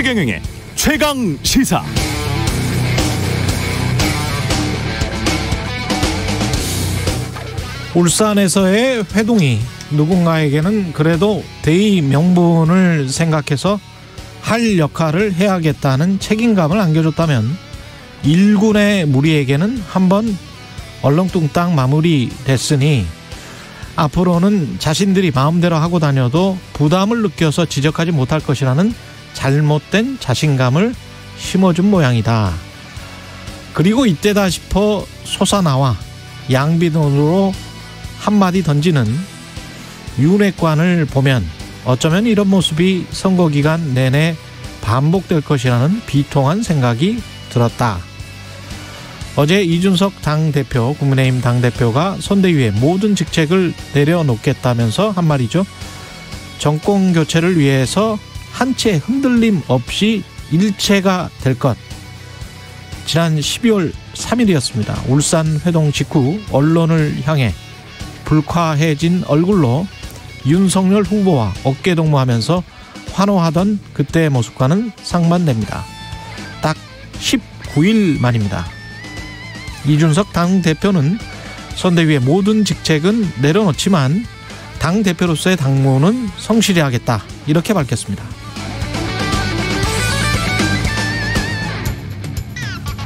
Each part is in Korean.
최경영의 최강 시사. 울산에서의 회동이 누군가에게는 그래도 대의 명분을 생각해서 할 역할을 해야겠다는 책임감을 안겨줬다면, 일군의 무리에게는 한번 얼렁뚱땅 마무리됐으니 앞으로는 자신들이 마음대로 하고 다녀도 부담을 느껴서 지적하지 못할 것이라는 잘못된 자신감을 심어준 모양이다. 그리고 이때다 싶어 솟아나와 양비론으로 한마디 던지는 윤핵관을 보면 어쩌면 이런 모습이 선거기간 내내 반복될 것이라는 비통한 생각이 들었다. 어제 이준석 당대표, 국민의힘 당대표가 선대위의 모든 직책을 내려놓겠다면서 한 말이죠. 정권 교체를 위해서 한 채 흔들림 없이 일체가 될 것. 지난 12월 3일이었습니다. 울산 회동 직후 언론을 향해 불쾌해진 얼굴로 윤석열 후보와 어깨동무하면서 환호하던 그때의 모습과는 상반됩니다. 딱 19일 만입니다. 이준석 당대표는 선대위의 모든 직책은 내려놓지만 당대표로서의 당무는 성실히 하겠다, 이렇게 밝혔습니다.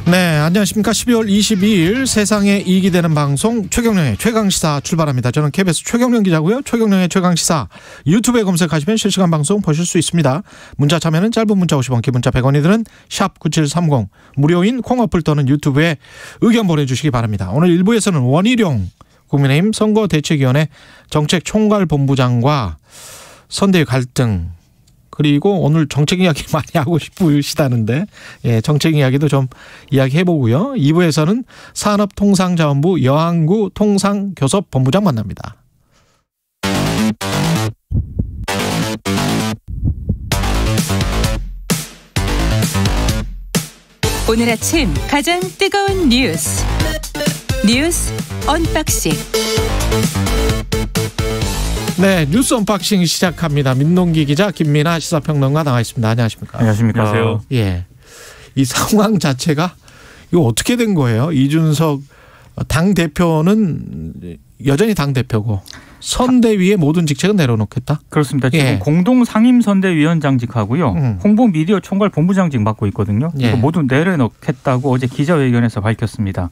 네, 안녕하십니까. 12월 22일 세상에 이익이 되는 방송 최경영의 최강시사 출발합니다. 저는 KBS 최경영 기자고요. 최경영의 최강시사 유튜브에 검색하시면 실시간 방송 보실 수 있습니다. 문자 참여는 짧은 문자 50원, 긴 문자 100원이 드는 샵9730, 무료인 콩어플 또는 유튜브에 의견 보내주시기 바랍니다. 오늘 1부에서는 원희룡 국민의힘 선거대책위원회 정책총괄본부장과 선대위 갈등, 그리고 오늘 정책 이야기 많이 하고 싶으시다는데, 정책 이야기도 좀 이야기해보고요. 2부에서는 산업통상자원부 여항구 통상교섭본부장 만납니다. 오늘 아침 가장 뜨거운 뉴스 언박싱. 네, 뉴스 언박싱 시작합니다. 민동기 기자, 김민아 시사평론가 나와 있습니다. 안녕하십니까? 안녕하십니까? 안녕하세요. 예, 이 상황 자체가 이거 어떻게 된 거예요? 이준석 당 대표는 여전히 당 대표고 선대위의 모든 직책은 내려놓겠다. 그렇습니다. 지금 공동 상임선대위원장직하고요, 홍보 미디어 총괄 본부장직 맡고 있거든요. 이거 모두 내려놓겠다고 어제 기자회견에서 밝혔습니다.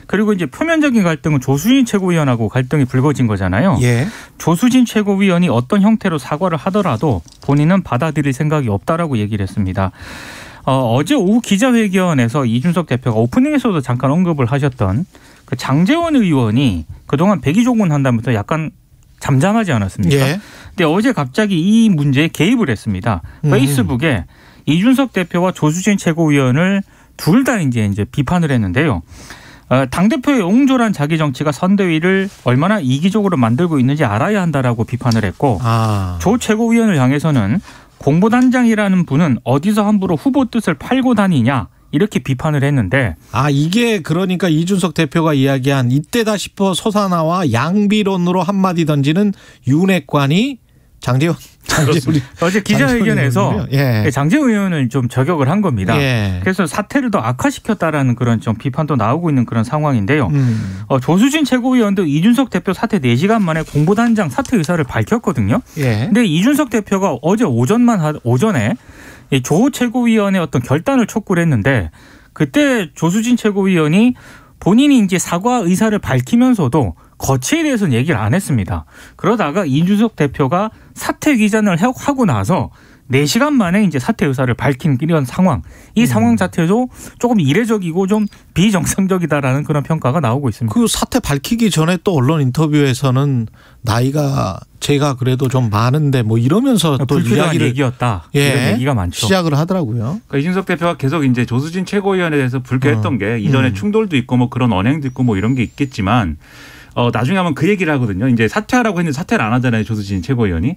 그리고 이제 표면적인 갈등은 조수진 최고위원하고 갈등이 불거진 거잖아요. 조수진 최고위원이 어떤 형태로 사과를 하더라도 본인은 받아들일 생각이 없다라고 얘기를 했습니다. 어제 오후 기자회견에서 이준석 대표가 오프닝에서도 잠깐 언급을 하셨던 그 장제원 의원이 그동안 백의종군 한다면서 약간 잠잠하지 않았습니까? 근데 어제 갑자기 이 문제에 개입을 했습니다. 페이스북에 이준석 대표와 조수진 최고위원을 둘 다 이제 비판을 했는데요. 당대표의 옹졸한 자기 정치가 선대위를 얼마나 이기적으로 만들고 있는지 알아야 한다라고 비판을 했고, 조 최고위원을 향해서는 공보단장이라는 분은 어디서 함부로 후보 뜻을 팔고 다니냐, 이렇게 비판을 했는데, 이게 그러니까 이준석 대표가 이야기한 이때다 싶어 솟아나와 양비론으로 한마디 던지는 윤핵관이 장제원 어제 기자회견에서 장제원 의원을 좀 저격을 한 겁니다. 그래서 사태를 더 악화시켰다라는 그런 좀 비판도 나오고 있는 그런 상황인데요. 조수진 최고위원도 이준석 대표 사퇴 4시간 만에 공보단장 사퇴 의사를 밝혔거든요. 근데 이준석 대표가 어제 오전에 조 최고위원의 어떤 결단을 촉구를 했는데, 그때 조수진 최고위원이 본인이 이제 사과 의사를 밝히면서도 거치에 대해서는 얘기를 안 했습니다. 그러다가 이준석 대표가 사퇴 기자를 하고 나서 4시간 만에 이제 사퇴 의사를 밝힌 이런 상황. 이 상황 자체도 조금 이례적이고 좀 비정상적이다라는 그런 평가가 나오고 있습니다. 그 사퇴 밝히기 전에 또 언론 인터뷰에서는 나이가 제가 그래도 좀 많은데 뭐 이러면서 또 이야기를 얘기였다. 이런 얘기가 많죠. 시작을 하더라고요. 그러니까 이준석 대표가 계속 이제 조수진 최고위원에 대해서 불쾌했던 게 이전에 충돌도 있고 뭐 그런 언행도 있고 뭐 이런 게 있겠지만, 나중에 하면 그 얘기를 하거든요. 이제 사퇴하라고 했는데 사퇴를 안 하잖아요, 조수진 최고위원이.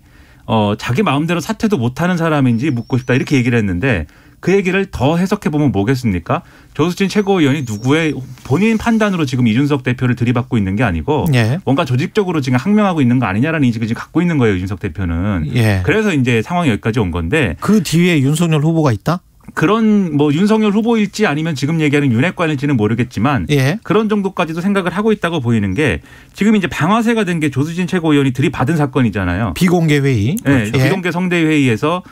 자기 마음대로 사퇴도 못하는 사람인지 묻고 싶다, 이렇게 얘기를 했는데, 그 얘기를 더 해석해 보면 뭐겠습니까? 조수진 최고위원이 누구의 본인 판단으로 지금 이준석 대표를 들이받고 있는 게 아니고 예. 뭔가 조직적으로 지금 항명하고 있는 거 아니냐라는 인식을 지금 갖고 있는 거예요. 이준석 대표는. 예. 그래서 이제 상황이 여기까지 온 건데. 그 뒤에 윤석열 후보가 있다? 그런 뭐 윤석열 후보일지 아니면 지금 얘기하는 윤핵관일지는 모르겠지만 예. 그런 정도까지도 생각을 하고 있다고 보이는 게 지금 이제 방아쇠가 된 게 조수진 최고위원이 들이받은 사건이잖아요. 비공개 회의. 네, 그렇죠. 비공개 성대 회의에서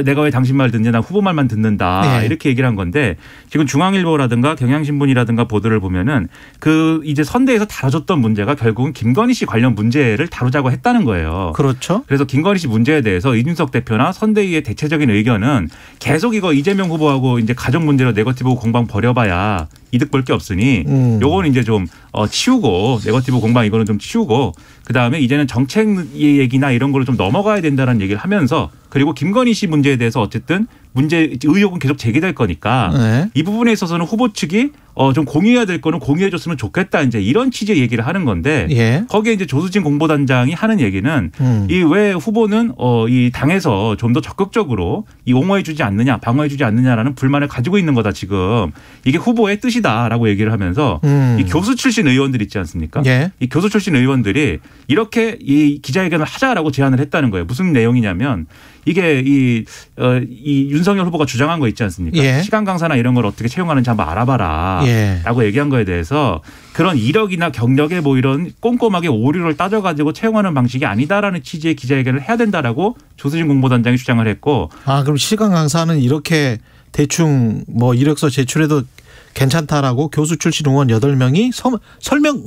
내가 왜 당신 말 듣냐, 나 후보 말만 듣는다 이렇게 얘기를 한 건데 지금 중앙일보라든가 경향신문이라든가 보도를 보면은 그 이제 선대에서 다뤄졌던 문제가 결국은 김건희 씨 관련 문제를 다루자고 했다는 거예요. 그렇죠. 그래서 김건희 씨 문제에 대해서 이준석 대표나 선대위의 대체적인 의견은 계속 이거 이재명 후보하고 이제 가족 문제로 네거티브 공방 벌여봐야 이득 볼 게 없으니 요거는 이제 좀 치우고 네거티브 공방 이거는 좀 치우고 그다음에 이제는 정책 얘기나 이런 걸로 좀 넘어가야 된다는 얘기를 하면서 그리고 김건희 씨 문제에 대해서 어쨌든 의혹은 계속 제기될 거니까 네. 이 부분에 있어서는 후보 측이 좀 공유해야 될 거는 공유해 줬으면 좋겠다 이제 이런 취지의 얘기를 하는 건데 예. 거기에 이제 조수진 공보단장이 하는 얘기는 이 왜 후보는 이 당에서 좀 더 적극적으로 이 옹호해 주지 않느냐 방어해 주지 않느냐라는 불만을 가지고 있는 거다 지금 이게 후보의 뜻이다라고 얘기를 하면서 이 교수 출신 의원들 있지 않습니까? 예. 이 교수 출신 의원들이 이렇게 이 기자회견을 하자라고 제안을 했다는 거예요. 무슨 내용이냐면 이게 이 윤석열 후보가 주장한 거 있지 않습니까? 예. 시간 강사나 이런 걸 어떻게 채용하는지 한번 알아봐라. 예. 라고 얘기한 거에 대해서 그런 이력이나 경력에 뭐 이런 꼼꼼하게 오류를 따져가지고 채용하는 방식이 아니다라는 취지의 기자회견을 해야 된다라고 조수진 공보단장이 주장을 했고. 아, 그럼 시간 강사는 이렇게 대충 뭐 이력서 제출해도 괜찮다라고 교수 출신 의원 8명이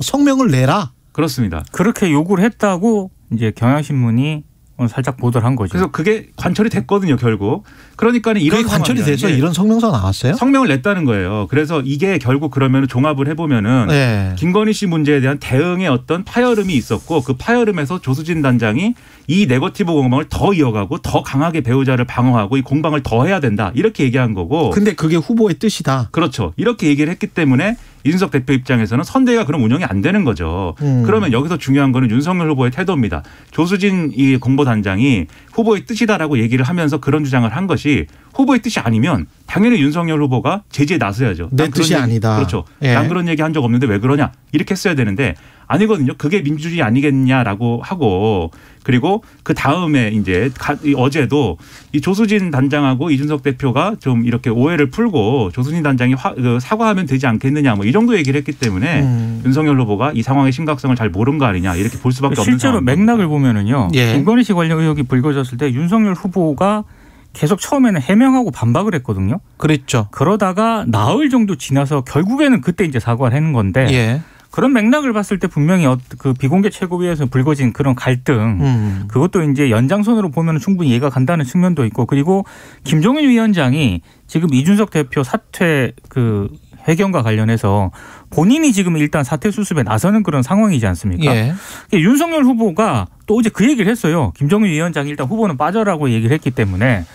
성명을 내라. 그렇습니다. 그렇게 요구를 했다고 이제 경향신문이 살짝 보도를 한 거죠. 그래서 그게 관철이 됐거든요, 결국. 그러니까는 이런 그게 관철이 돼서 이런 성명서 나왔어요? 성명을 냈다는 거예요. 그래서 이게 결국 그러면 종합을 해보면은 네. 김건희 씨 문제에 대한 대응의 어떤 파열음이 있었고 그 파열음에서 조수진 단장이 이 네거티브 공방을 더 이어가고 더 강하게 배우자를 방어하고 이 공방을 더 해야 된다 이렇게 얘기한 거고. 근데 그게 후보의 뜻이다. 그렇죠. 이렇게 얘기를 했기 때문에 이준석 대표 입장에서는 선대위가 그럼 운영이 안 되는 거죠. 그러면 여기서 중요한 거는 윤석열 후보의 태도입니다. 조수진 이 공보단장이 후보의 뜻이다라고 얘기를 하면서 그런 주장을 한 것이 후보의 뜻이 아니면 당연히 윤석열 후보가 제지에 나서야죠. 내 뜻이 아니다. 그렇죠. 예. 난 그런 얘기 한 적 없는데 왜 그러냐 이렇게 했어야 되는데 아니거든요. 그게 민주주의 아니겠냐라고 하고 그리고 그 다음에 이제 어제도 이 조수진 단장하고 이준석 대표가 좀 이렇게 오해를 풀고 조수진 단장이 사과하면 되지 않겠느냐 뭐 이 정도 얘기를 했기 때문에 윤석열 후보가 이 상황의 심각성을 잘 모른 거 아니냐 이렇게 볼 수밖에 없는 실제로 상황입니다. 맥락을 보면은요. 예. 김건희 씨 관련 의혹이 불거졌을 때 윤석열 후보가 계속 처음에는 해명하고 반박을 했거든요. 그랬죠. 그러다가 나흘 정도 지나서 결국에는 그때 이제 사과를 하는 건데 예. 그런 맥락을 봤을 때 분명히 그 비공개 최고위에서 불거진 그런 갈등 그것도 이제 연장선으로 보면 충분히 이해가 간다는 측면도 있고 그리고 김종인 위원장이 지금 이준석 대표 사퇴 그 회견과 관련해서 본인이 지금 일단 사퇴 수습에 나서는 그런 상황이지 않습니까? 예. 윤석열 후보가 또 어제 그 얘기를 했어요. 김종인 위원장이 일단 후보는 빠져라고 얘기를 했기 때문에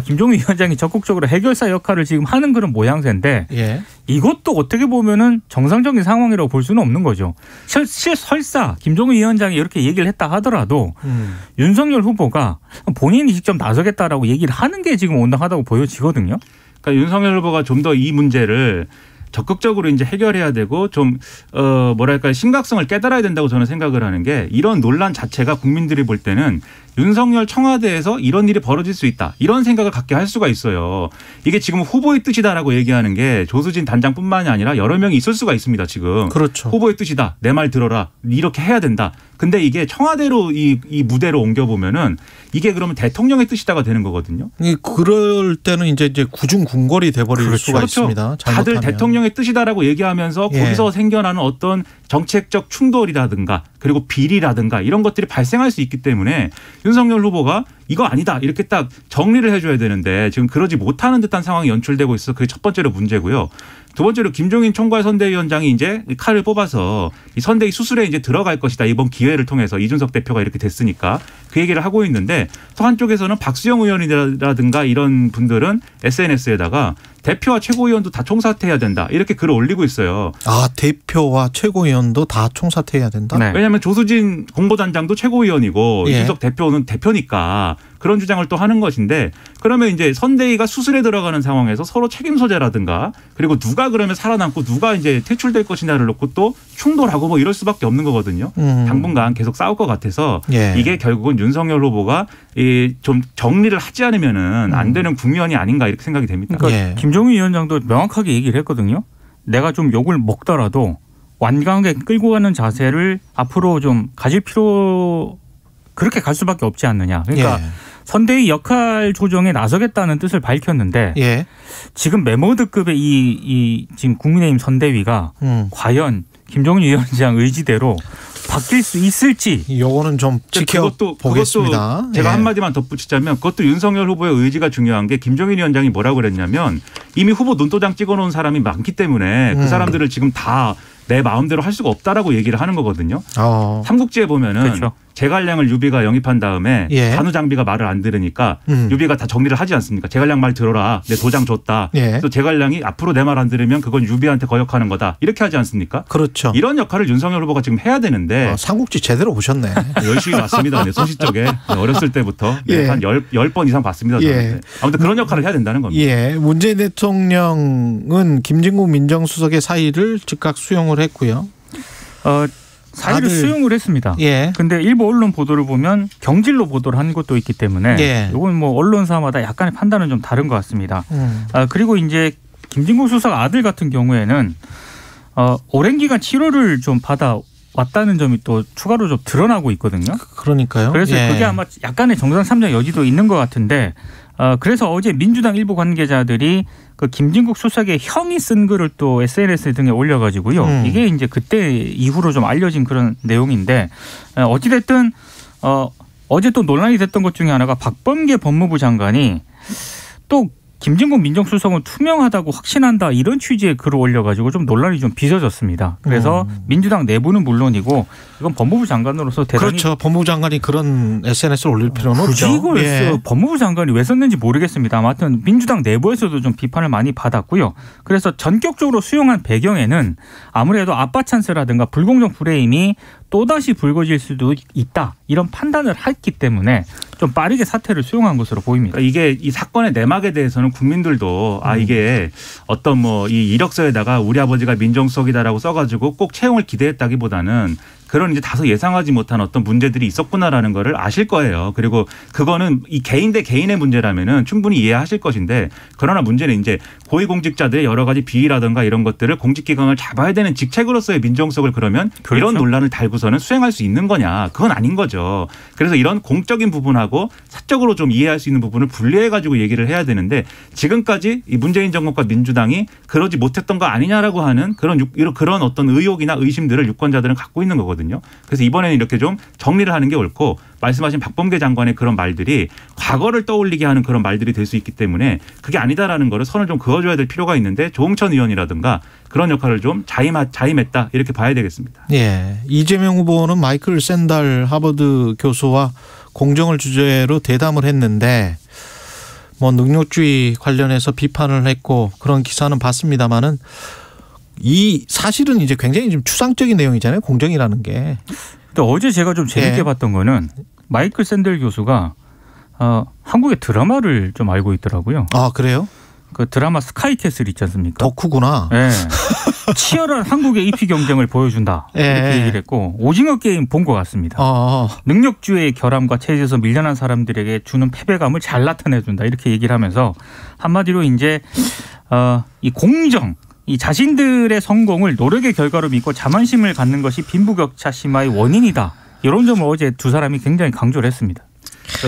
김종인 위원장이 적극적으로 해결사 역할을 지금 하는 그런 모양새인데 예. 이것도 어떻게 보면은 정상적인 상황이라고 볼 수는 없는 거죠. 설사 김종인 위원장이 이렇게 얘기를 했다 하더라도 윤석열 후보가 본인이 직접 나서겠다라고 얘기를 하는 게 지금 온당하다고 보여지거든요. 그러니까 윤석열 후보가 좀 더 이 문제를 적극적으로 이제 해결해야 되고 좀 뭐랄까 심각성을 깨달아야 된다고 저는 생각을 하는 게 이런 논란 자체가 국민들이 볼 때는 윤석열 청와대에서 이런 일이 벌어질 수 있다. 이런 생각을 갖게 할 수가 있어요. 이게 지금 후보의 뜻이다라고 얘기하는 게 조수진 단장뿐만이 아니라 여러 명이 있을 수가 있습니다. 지금. 그렇죠. 후보의 뜻이다. 내 말 들어라. 이렇게 해야 된다. 근데 이게 청와대로 이 무대로 옮겨보면은 이게 그러면 대통령의 뜻이다가 되는 거거든요. 그럴 때는 이제 구중궁궐이 돼버릴 그렇죠. 수가 있습니다. 잘못하면. 다들 대통령의 뜻이다라고 얘기하면서 거기서 생겨나는 어떤 정책적 충돌이라든가 그리고 비리라든가 이런 것들이 발생할 수 있기 때문에 윤석열 후보가 이거 아니다 이렇게 딱 정리를 해줘야 되는데 지금 그러지 못하는 듯한 상황이 연출되고 있어서 그게 첫 번째로 문제고요. 두 번째로 김종인 총괄 선대위원장이 이제 칼을 뽑아서 이 선대위 수술에 이제 들어갈 것이다 이번 기회를 통해서 이준석 대표가 이렇게 됐으니까 그 얘기를 하고 있는데 또 한쪽에서는 박수영 의원이라든가 이런 분들은 SNS에다가 대표와 최고위원도 다 총사퇴해야 된다 이렇게 글을 올리고 있어요. 아, 대표와 최고위원도 다 총사퇴해야 된다? 네. 왜냐하면 조수진 공보단장도 최고위원이고 이준석 대표는 대표니까 그런 주장을 또 하는 것인데 그러면 이제 선대위가 수술에 들어가는 상황에서 서로 책임 소재라든가 그리고 누가 그러면 살아남고 누가 이제 퇴출될 것이냐를 놓고 또 충돌하고 뭐 이럴 수밖에 없는 거거든요. 당분간 계속 싸울 것 같아서 이게 결국은 윤석열 후보가 좀 정리를 하지 않으면은 안 되는 국면이 아닌가 이렇게 생각이 됩니다. 그러니까 김종인 위원장도 명확하게 얘기를 했거든요. 내가 좀 욕을 먹더라도 완강하게 끌고 가는 자세를 앞으로 좀 가질 필요 그렇게 갈 수밖에 없지 않느냐. 그러니까 선대위 역할 조정에 나서겠다는 뜻을 밝혔는데 지금 메모드급의 이 지금 국민의힘 선대위가 과연 김종인 위원장 의지대로 바뀔 수 있을지 요거는 좀 지켜보겠습니다. 그것도 제가 한마디만 덧붙이자면 그것도 윤석열 후보의 의지가 중요한 게 김종인 위원장이 뭐라고 그랬냐면 이미 후보 눈도장 찍어놓은 사람이 많기 때문에 그 사람들을 지금 다 내 마음대로 할 수가 없다라고 얘기를 하는 거거든요. 삼국지에 보면은 그렇죠. 제갈량을 유비가 영입한 다음에 간우 장비가 말을 안 들으니까 유비가 다 정리를 하지 않습니까? 제갈량 말 들어라. 내 도장 줬다. 그래서 제갈량이 앞으로 내 말 안 들으면 그건 유비한테 거역하는 거다. 이렇게 하지 않습니까? 그렇죠. 이런 역할을 윤석열 후보가 지금 해야 되는데. 삼국지 제대로 보셨네. 열심히 봤습니다. 소시 쪽에. 어렸을 때부터 한 10번 이상 봤습니다. 아무튼 그런 역할을 해야 된다는 겁니다. 문재인 대통령은 김진국 민정수석의 사의를 즉각 수용을 했고요. 사의를 수용을 했습니다. 근데 일부 언론 보도를 보면 경질로 보도를 한 것도 있기 때문에 이건 뭐 언론사마다 약간의 판단은 좀 다른 것 같습니다. 그리고 이제 김진국 수석 아들 같은 경우에는 오랜 기간 치료를 좀 받아 왔다는 점이 또 추가로 좀 드러나고 있거든요. 그러니까요. 그래서 그게 아마 약간의 정상 참작 여지도 있는 것 같은데 그래서 어제 민주당 일부 관계자들이 그 김진국 수석의 형이 쓴 글을 또 SNS 등에 올려가지고요. 이게 이제 그때 이후로 좀 알려진 그런 내용인데 어찌됐든 어제 또 논란이 됐던 것 중에 하나가 박범계 법무부 장관이 또 김진국 민정수석은 투명하다고 확신한다 이런 취지의 글을 올려가지고 좀 논란이 좀 빚어졌습니다. 그래서 민주당 내부는 물론이고 이건 법무부 장관으로서 대단히 그렇죠. 법무부 장관이 그런 SNS를 올릴 필요는 없죠. 굳이 이걸 법무부 장관이 왜 썼는지 모르겠습니다. 아무튼 민주당 내부에서도 좀 비판을 많이 받았고요. 그래서 전격적으로 수용한 배경에는 아무래도 아빠 찬스라든가 불공정 프레임이 또다시 불거질 수도 있다. 이런 판단을 했기 때문에 좀 빠르게 사퇴를 수용한 것으로 보입니다. 그러니까 이게 이 사건의 내막에 대해서는 국민들도 이게 어떤 뭐 이 이력서에다가 우리 아버지가 민정수석이다라고 써가지고 꼭 채용을 기대했다기보다는 그런 이제 다소 예상하지 못한 어떤 문제들이 있었구나라는 거를 아실 거예요. 그리고 그거는 이 개인 대 개인의 문제라면은 충분히 이해하실 것인데 그러나 문제는 이제 고위공직자들의 여러 가지 비위라든가 이런 것들을 공직기강을 잡아야 되는 직책으로서의 민정수석을 그러면 이런 논란을 달고서는 수행할 수 있는 거냐. 그건 아닌 거죠. 그래서 이런 공적인 부분하고 사적으로 좀 이해할 수 있는 부분을 분리해 가지고 얘기를 해야 되는데 지금까지 이 문재인 정권과 민주당이 그러지 못했던 거 아니냐라고 하는 그런 어떤 의혹이나 의심들을 유권자들은 갖고 있는 거거든요. 그래서 이번에는 이렇게 좀 정리를 하는 게 옳고 말씀하신 박범계 장관의 그런 말들이 과거를 떠올리게 하는 그런 말들이 될 수 있기 때문에 그게 아니다라는 거를 선을 좀 그어줘야 될 필요가 있는데 조응천 의원이라든가 그런 역할을 좀 자임했다 이렇게 봐야 되겠습니다. 이재명 후보는 마이클 샌달 하버드 교수와 공정을 주제로 대담을 했는데 뭐 능력주의 관련해서 비판을 했고 그런 기사는 봤습니다마는 이 사실은 이제 굉장히 좀 추상적인 내용이잖아요. 공정이라는 게. 근데 어제 제가 좀 재밌게 봤던 거는 마이클 샌델 교수가 한국의 드라마를 좀 알고 있더라고요. 아, 그래요? 그 드라마 스카이캐슬 있지 않습니까? 덕후구나. 치열한 한국의 입시 경쟁을 보여준다. 이렇게 얘기를 했고 오징어 게임 본 것 같습니다. 능력주의 결함과 체제에서 밀려난 사람들에게 주는 패배감을 잘 나타내준다. 이렇게 얘기를 하면서 한마디로 이제 이 공정 이 자신들의 성공을 노력의 결과로 믿고 자만심을 갖는 것이 빈부격차 심화의 원인이다. 이런 점을 어제 두 사람이 굉장히 강조를 했습니다.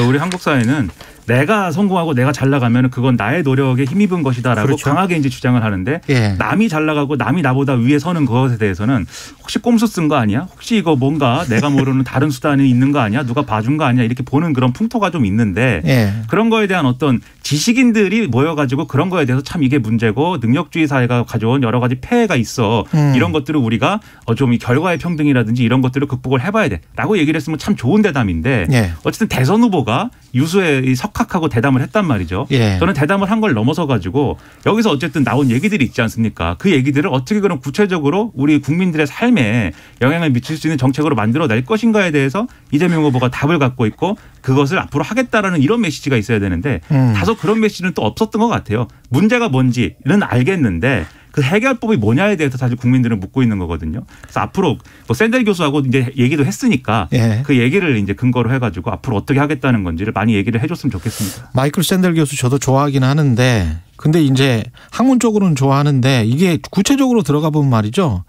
우리 한국 사회는 내가 성공하고 내가 잘 나가면 그건 나의 노력에 힘입은 것이다라고 그렇죠. 강하게 이제 주장을 하는데 예. 남이 잘 나가고 남이 나보다 위에 서는 것에 대해서는 혹시 꼼수 쓴 거 아니야? 혹시 이거 뭔가 내가 모르는 다른 수단이 있는 거 아니야? 누가 봐준 거 아니야? 이렇게 보는 그런 풍토가 좀 있는데 예. 그런 거에 대한 어떤 지식인들이 모여가지고 그런 거에 대해서 참 이게 문제고 능력주의 사회가 가져온 여러 가지 폐해가 있어. 이런 것들을 우리가 좀 이 결과의 평등이라든지 이런 것들을 극복을 해봐야 돼라고 얘기를 했으면 참 좋은 대담인데 예. 어쨌든 대선 후보가 유수에 석학하고 대담을 했단 말이죠. 예. 저는 대담을 한 걸 넘어서 가지고 여기서 어쨌든 나온 얘기들이 있지 않습니까? 그 얘기들을 어떻게 그럼 구체적으로 우리 국민들의 삶에 영향을 미칠 수 있는 정책으로 만들어낼 것인가에 대해서 이재명 후보가 답을 갖고 있고 그것을 앞으로 하겠다라는 이런 메시지가 있어야 되는데 다소 그런 메시지는 또 없었던 것 같아요. 문제가 뭔지는 알겠는데 그 해결법이 뭐냐에 대해서 사실 국민들은 묻고 있는 거거든요. 그래서 앞으로 뭐 샌델 교수하고 이제 얘기도 했으니까 예. 그 얘기를 이제 근거로 해가지고 앞으로 어떻게 하겠다는 건지를 많이 얘기를 해줬으면 좋겠습니다. 마이클 샌델 교수 저도 좋아하긴 하는데 근데 이제 학문 쪽으로는 좋아하는데 이게 구체적으로 들어가 보면 말이죠.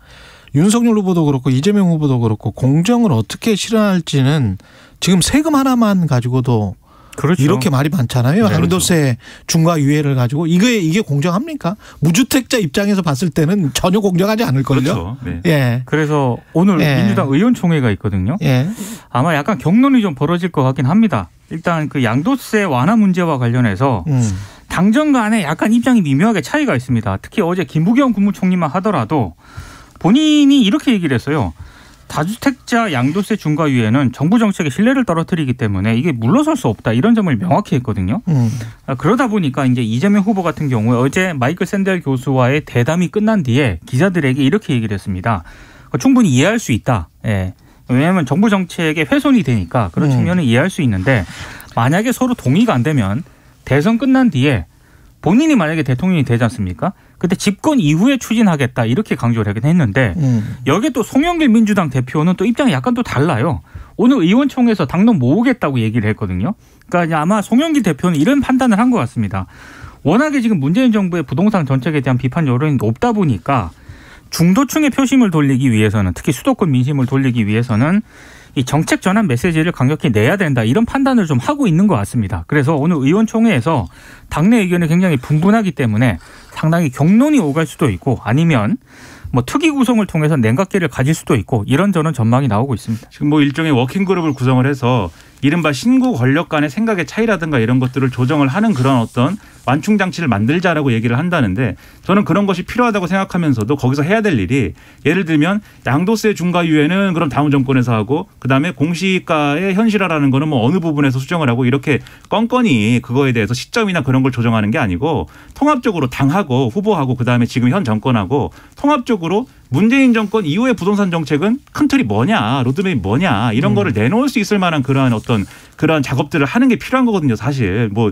윤석열 후보도 그렇고 이재명 후보도 그렇고 공정을 어떻게 실현할지는 지금 세금 하나만 가지고도 그렇죠. 이렇게 말이 많잖아요. 양도세 중과 유예를 가지고 이게 공정합니까? 무주택자 입장에서 봤을 때는 전혀 공정하지 않을걸요. 그렇죠. 네. 예. 그래서 오늘 예. 민주당 의원총회가 있거든요. 예. 아마 약간 격론이 좀 벌어질 것 같긴 합니다. 일단 그 양도세 완화 문제와 관련해서 당정 간에 약간 입장이 미묘하게 차이가 있습니다. 특히 어제 김부겸 국무총리만 하더라도 본인이 이렇게 얘기를 했어요. 다주택자 양도세 중과 유예는 정부 정책의 신뢰를 떨어뜨리기 때문에 이게 물러설 수 없다 이런 점을 명확히 했거든요. 그러다 보니까 이제 이재명 후보 같은 경우에 어제 마이클 샌델 교수와의 대담이 끝난 뒤에 기자들에게 이렇게 얘기를 했습니다. 충분히 이해할 수 있다. 예. 왜냐하면 정부 정책에 훼손이 되니까 그런 측면은 이해할 수 있는데 만약에 서로 동의가 안 되면 대선 끝난 뒤에 본인이 만약에 대통령이 되지 않습니까? 그때 집권 이후에 추진하겠다 이렇게 강조를 하긴 했는데 여기에 또 송영길 민주당 대표는 또 입장이 약간 또 달라요. 오늘 의원총회에서 당론 모으겠다고 얘기를 했거든요. 그러니까 아마 송영길 대표는 이런 판단을 한 것 같습니다. 워낙에 지금 문재인 정부의 부동산 정책에 대한 비판 여론이 높다 보니까 중도층의 표심을 돌리기 위해서는 특히 수도권 민심을 돌리기 위해서는 이 정책 전환 메시지를 강력히 내야 된다 이런 판단을 좀 하고 있는 것 같습니다. 그래서 오늘 의원총회에서 당내 의견이 굉장히 분분하기 때문에 상당히 격론이 오갈 수도 있고 아니면 뭐 특위 구성을 통해서 냉각기를 가질 수도 있고 이런저런 전망이 나오고 있습니다. 지금 뭐 일종의 워킹그룹을 구성을 해서 이른바 신구 권력 간의 생각의 차이라든가 이런 것들을 조정을 하는 그런 어떤 완충 장치를 만들자라고 얘기를 한다는데 저는 그런 것이 필요하다고 생각하면서도 거기서 해야 될 일이 예를 들면 양도세 중과 유예는 그럼 다음 정권에서 하고 그다음에 공시가의 현실화라는 거는 뭐 어느 부분에서 수정을 하고 이렇게 껌껌이 그거에 대해서 시점이나 그런 걸 조정하는 게 아니고 통합적으로 당하고 후보하고 그다음에 지금 현 정권하고 통합적으로 문재인 정권 이후의 부동산 정책은 큰 틀이 뭐냐, 로드맵이 뭐냐 이런 거를 내놓을 수 있을 만한 그러한 어떤 그러한 작업들을 하는 게 필요한 거거든요. 사실 뭐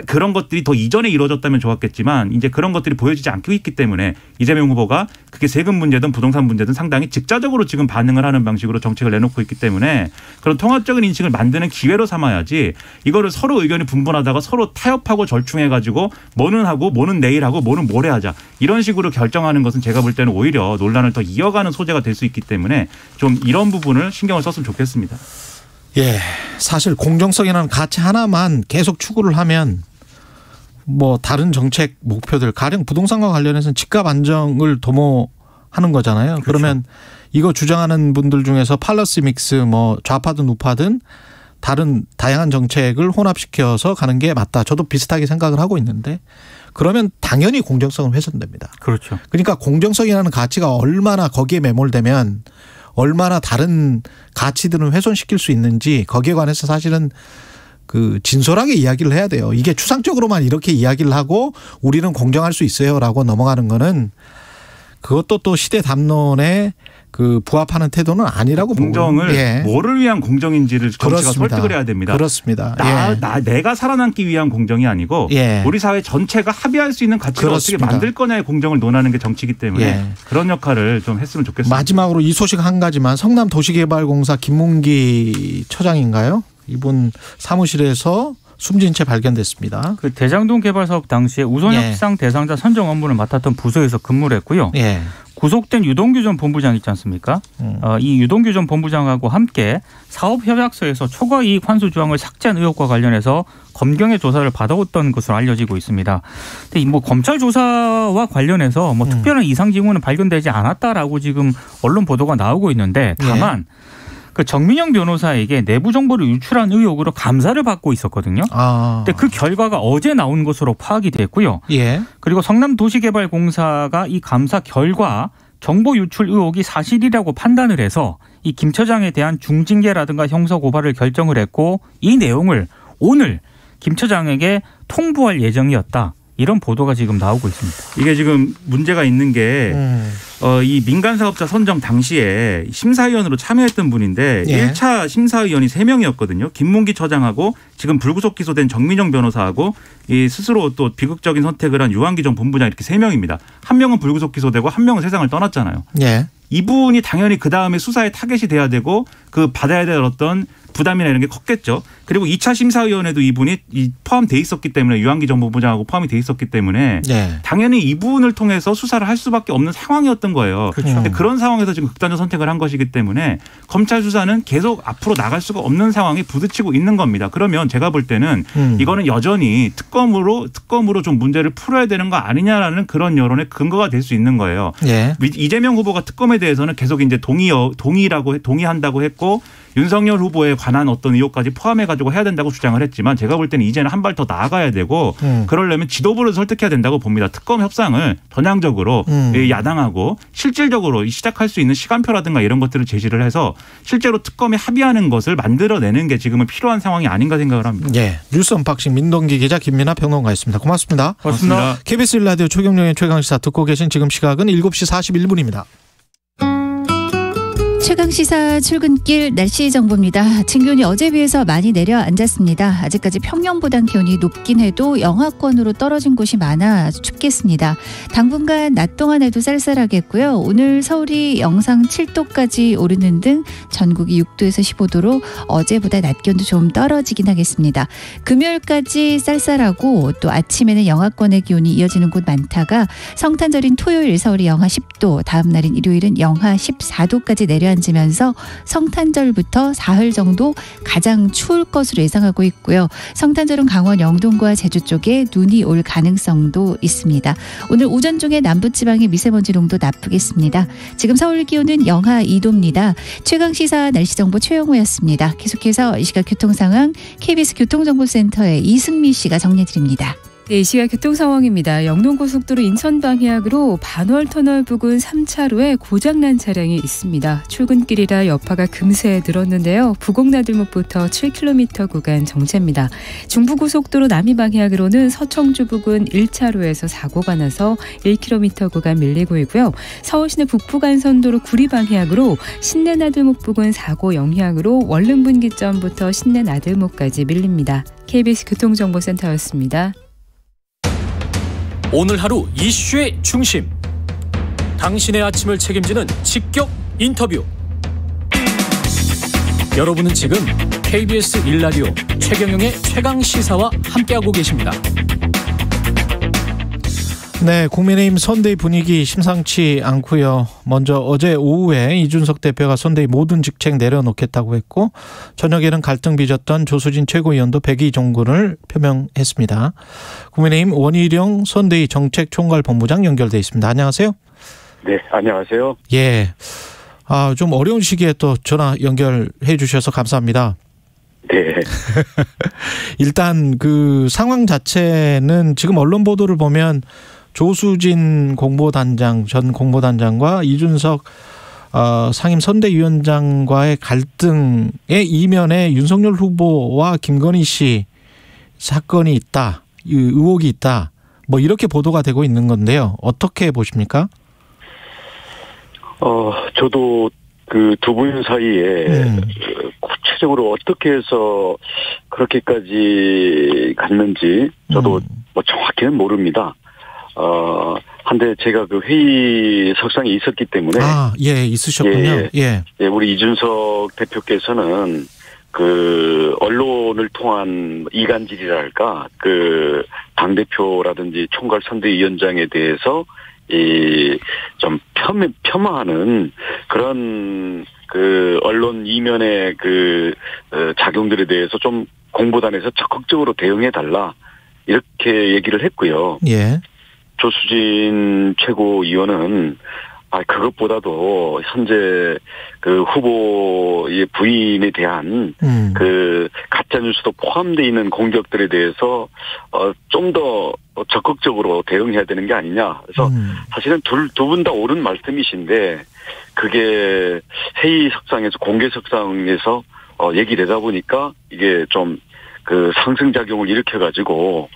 그런 것들이 더 이전에 이루어졌다면 좋았겠지만 이제 그런 것들이 보여지지 않고 있기 때문에 이재명 후보가 그게 세금 문제든 부동산 문제든 상당히 직자적으로 지금 반응을 하는 방식으로 정책을 내놓고 있기 때문에 그런 통합적인 인식을 만드는 기회로 삼아야지 이거를 서로 의견이 분분하다가 서로 타협하고 절충해가지고 뭐는 하고 뭐는 내일 하고 뭐는 모레 하자 이런 식으로 결정하는 것은 제가 볼 때는 오히려 논란을 더 이어가는 소재가 될 수 있기 때문에 좀 이런 부분을 신경을 썼으면 좋겠습니다. 예, 사실 공정성이라는 가치 하나만 계속 추구를 하면 뭐 다른 정책 목표들 가령 부동산과 관련해서는 집값 안정을 도모하는 거잖아요. 그렇죠. 그러면 이거 주장하는 분들 중에서 팔러시 믹스 뭐 좌파든 우파든 다른 다양한 정책을 혼합시켜서 가는 게 맞다. 저도 비슷하게 생각을 하고 있는데 그러면 당연히 공정성은 훼손됩니다. 그렇죠. 그러니까 공정성이라는 가치가 얼마나 거기에 매몰되면 얼마나 다른 가치들을 훼손시킬 수 있는지 거기에 관해서 사실은 그 진솔하게 이야기를 해야 돼요. 이게 추상적으로만 이렇게 이야기를 하고 우리는 공정할 수 있어요라고 넘어가는 거는 그것도 또 시대 담론에 그 부합하는 태도는 아니라고 공정을 예. 뭐를 위한 공정인지를 정치가 설득을 해야 됩니다. 그렇습니다. 내가 살아남기 위한 공정이 아니고 예. 우리 사회 전체가 합의할 수 있는 가치를 그렇습니다. 어떻게 만들 거냐의 공정을 논하는 게 정치이기 때문에 예. 그런 역할을 좀 했으면 좋겠습니다. 마지막으로 이 소식 한 가지만 성남도시개발공사 김문기 처장인가요? 이분 사무실에서 숨진 채 발견됐습니다. 그 대장동 개발 사업 당시에 우선 협상 대상자 선정 업무를 맡았던 부서에서 근무를 했고요. 예. 구속된 유동규 전 본부장 있지 않습니까? 이 유동규 전 본부장하고 함께 사업협약서에서 초과이익 환수 조항을 삭제한 의혹과 관련해서 검경의 조사를 받아왔던 것으로 알려지고 있습니다. 근데 뭐 검찰 조사와 관련해서 뭐 특별한 이상 징후는 발견되지 않았다라고 지금 언론 보도가 나오고 있는데 다만 그 정민영 변호사에게 내부 정보를 유출한 의혹으로 감사를 받고 있었거든요. 근데 그 결과가 어제 나온 것으로 파악이 됐고요. 예. 그리고 성남도시개발공사가 이 감사 결과 정보 유출 의혹이 사실이라고 판단을 해서 이 김 처장에 대한 중징계라든가 형사 고발을 결정을 했고 이 내용을 오늘 김 처장에게 통보할 예정이었다. 이런 보도가 지금 나오고 있습니다. 이게 지금 문제가 있는 게 이 민간사업자 선정 당시에 심사위원으로 참여했던 분인데 1차 심사위원이 3명이었거든요. 김문기 처장하고 지금 불구속 기소된 정민영 변호사하고 이 스스로 또 비극적인 선택을 한 유한기 전 본부장 이렇게 3명입니다. 한 명은 불구속 기소되고 한 명은 세상을 떠났잖아요. 이분이 당연히 그다음에 수사에 타겟이 돼야 되고 그 받아야 될 어떤 부담이나 이런 게 컸겠죠. 그리고 2차 심사위원회도 이분이 포함돼 있었기 때문에 유한기 전 본부장하고 포함이 돼 있었기 때문에 당연히 이분을 통해서 수사를 할 수밖에 없는 상황이었던 거예요. 그런데 그런 상황에서 지금 극단적 선택을 한 것이기 때문에 검찰 수사는 계속 앞으로 나갈 수가 없는 상황이 부딪히고 있는 겁니다. 그러면 제가 볼 때는 이거는 여전히 특검으로 좀 문제를 풀어야 되는 거 아니냐라는 그런 여론의 근거가 될 수 있는 거예요. 이재명 후보가 특검에 대해서는 계속 이제 동의한다고 했고 윤석열 후보에 관한 어떤 의혹까지 포함해가지고 해야 된다고 주장을 했지만 제가 볼 때는 이제는 한 발 더 나아가야 되고 그러려면 지도부를 설득해야 된다고 봅니다. 특검 협상을 전향적으로 야당하고 실질적으로 시작할 수 있는 시간표라든가 이런 것들을 제시를 해서 실제로 특검에 합의하는 것을 만들어내는 게 지금은 필요한 상황이 아닌가 생각을 합니다. 뉴스 언박싱 민동기 기자 김민하 평론가였습니다. 고맙습니다. KBS 1라디오 최경영의 최강시사 듣고 계신 지금 시각은 7시 41분입니다. 최강시사 출근길 날씨 정보입니다. 아침 기온이 어제 비해서 많이 내려앉았습니다. 아직까지 평년보단 기온이 높긴 해도 영하권으로 떨어진 곳이 많아 아주 춥겠습니다. 당분간 낮 동안에도 쌀쌀하겠고요. 오늘 서울이 영상 7도까지 오르는 등 전국이 6도에서 15도로 어제보다 낮 기온도 좀 떨어지긴 하겠습니다. 금요일까지 쌀쌀하고 또 아침에는 영하권의 기온이 이어지는 곳 많다가 성탄절인 토요일 서울이 영하 10도, 다음 날인 일요일은 영하 14도까지 내려앉습니다. 지면서 성탄절부터 사흘 정도 가장 추울 것으로 예상하고 있고요. 성탄절은 강원 영동과 제주 쪽에 눈이 올 가능성도 있습니다. 오늘 오전 중에 남부지방의 미세먼지 농도 나쁘겠습니다. 지금 서울 기온은 영하 2도입니다. 최강시사 날씨정보 최영우였습니다. 계속해서 이 시각 교통상황 KBS 교통정보센터의 이승미 씨가 정리해드립니다. 네, 이 시각 교통 상황입니다. 영동고속도로 인천 방향으로 반월터널 부근 3차로에 고장난 차량이 있습니다. 출근길이라 여파가 금세 늘었는데요. 부곡나들목부터 7km 구간 정체입니다. 중부고속도로 남이 방향으로는 서청주 부근 1차로에서 사고가 나서 1km 구간 밀리고 있고요. 서울시내 북부간선도로 구리 방향으로 신내나들목 부근 사고 영향으로 원릉분기점부터 신내나들목까지 밀립니다. KBS 교통정보센터였습니다. 오늘 하루 이슈의 중심, 당신의 아침을 책임지는 직격 인터뷰. 여러분은 지금 KBS 1라디오 최경영의 최강시사와 함께하고 계십니다. 네, 국민의힘 선대위 분위기 심상치 않고요. 먼저 어제 오후에 이준석 대표가 선대위 모든 직책 내려놓겠다고 했고 저녁에는 갈등 빚었던 조수진 최고위원도 백의 종군을 표명했습니다. 국민의힘 원희룡 선대위 정책총괄본부장 연결돼 있습니다. 안녕하세요. 네, 안녕하세요. 예, 좀 어려운 시기에 또 전화 연결해 주셔서 감사합니다. 네. 일단 그 상황 자체는 지금 언론 보도를 보면 조수진 공보단장 전 공보단장과 이준석 상임 선대위원장과의 갈등의 이면에 윤석열 후보와 김건희 씨 사건이 있다, 의혹이 있다, 뭐 이렇게 보도가 되고 있는 건데요. 어떻게 보십니까? 저도 그 두 분 사이에 구체적으로 어떻게 해서 그렇게까지 갔는지 저도 뭐 정확히는 모릅니다. 한데 제가 그 회의 석상에 있었기 때문에. 예, 있으셨군요. 예. 우리 이준석 대표께서는 그 언론을 통한 이간질이랄까, 그 당대표라든지 총괄 선대위원장에 대해서 좀 폄하하는 그런 그 언론 이면의 그 작용들에 대해서 좀 공보단에서 적극적으로 대응해 달라 이렇게 얘기를 했고요. 예. 조수진 최고위원은 그것보다도 현재 그 후보의 부인에 대한 그 가짜 뉴스도 포함되어 있는 공격들에 대해서 좀 더 적극적으로 대응해야 되는 게 아니냐. 그래서 사실은 두 분 다 옳은 말씀이신데 그게 회의석상에서 공개석상에서 얘기되다 보니까 이게 좀 그 상승작용을 일으켜가지고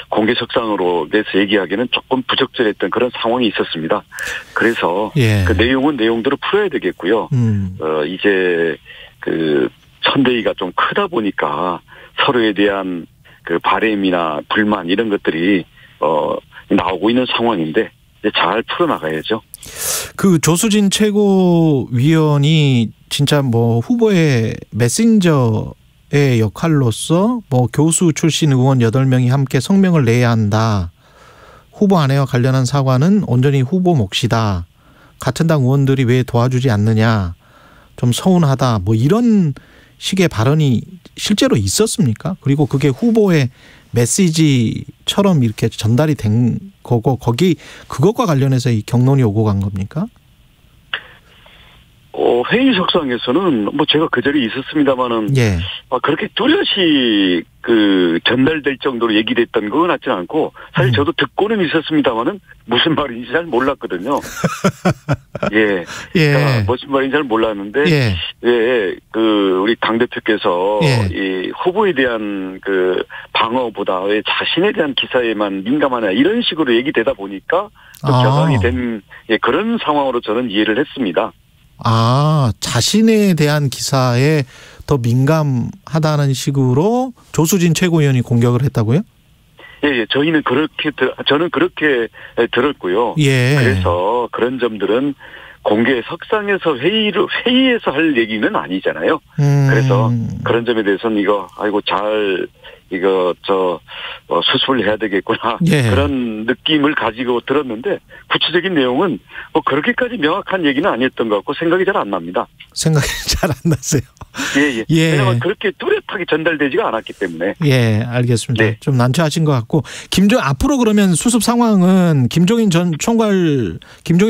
공개석상으로 내서 얘기하기는 조금 부적절했던 그런 상황이 있었습니다. 그래서 그 내용은 내용대로 풀어야 되겠고요. 이제 그 선대위가 좀 크다 보니까 서로에 대한 그 바램이나 불만 이런 것들이 나오고 있는 상황인데 이제 잘 풀어나가야죠. 그 조수진 최고위원이 진짜 뭐 후보의 메신저의 역할로서 뭐 교수 출신 의원 8명이 함께 성명을 내야 한다. 후보 아내와 관련한 사과는 온전히 후보 몫이다. 같은 당 의원들이 왜 도와주지 않느냐. 좀 서운하다. 뭐 이런 식의 발언이 실제로 있었습니까? 그리고 그게 후보의 메시지처럼 이렇게 전달이 된 거고 그것과 관련해서 이 경론이 오고 간 겁니까? 회의석상에서는 뭐 제가 그 자리에 있었습니다만은 그렇게 뚜렷이 그 전달될 정도로 얘기됐던 건 같지는 않고 사실 저도 듣고는 있었습니다만은 무슨 말인지 잘 몰랐거든요. 그러니까 무슨 말인지 잘 몰랐는데 그 우리 당 대표께서 이 후보에 대한 그 방어보다 왜 자신에 대한 기사에만 민감하냐 이런 식으로 얘기되다 보니까 또 격앙이 된 그런 상황으로 저는 이해를 했습니다. 자신에 대한 기사에 더 민감하다는 식으로 조수진 최고위원이 공격을 했다고요? 저는 그렇게 들었고요. 그래서 그런 점들은 공개 석상에서 회의에서 할 얘기는 아니잖아요. 그래서 그런 점에 대해서는 수습을 해야 되겠구나. 그런 느낌을 가지고 들었는데 구체적인 내용은 뭐 그렇게까지 명확한 얘기는 아니었던 것 같고 생각이 잘 안 납니다. 생각이 잘 안 나세요? 왜냐하면 그렇게 뚜렷하게 전달되지가 않았기 때문에. 알겠습니다. 좀 난처하신 것 같고 앞으로 그러면 수습 상황은 김종인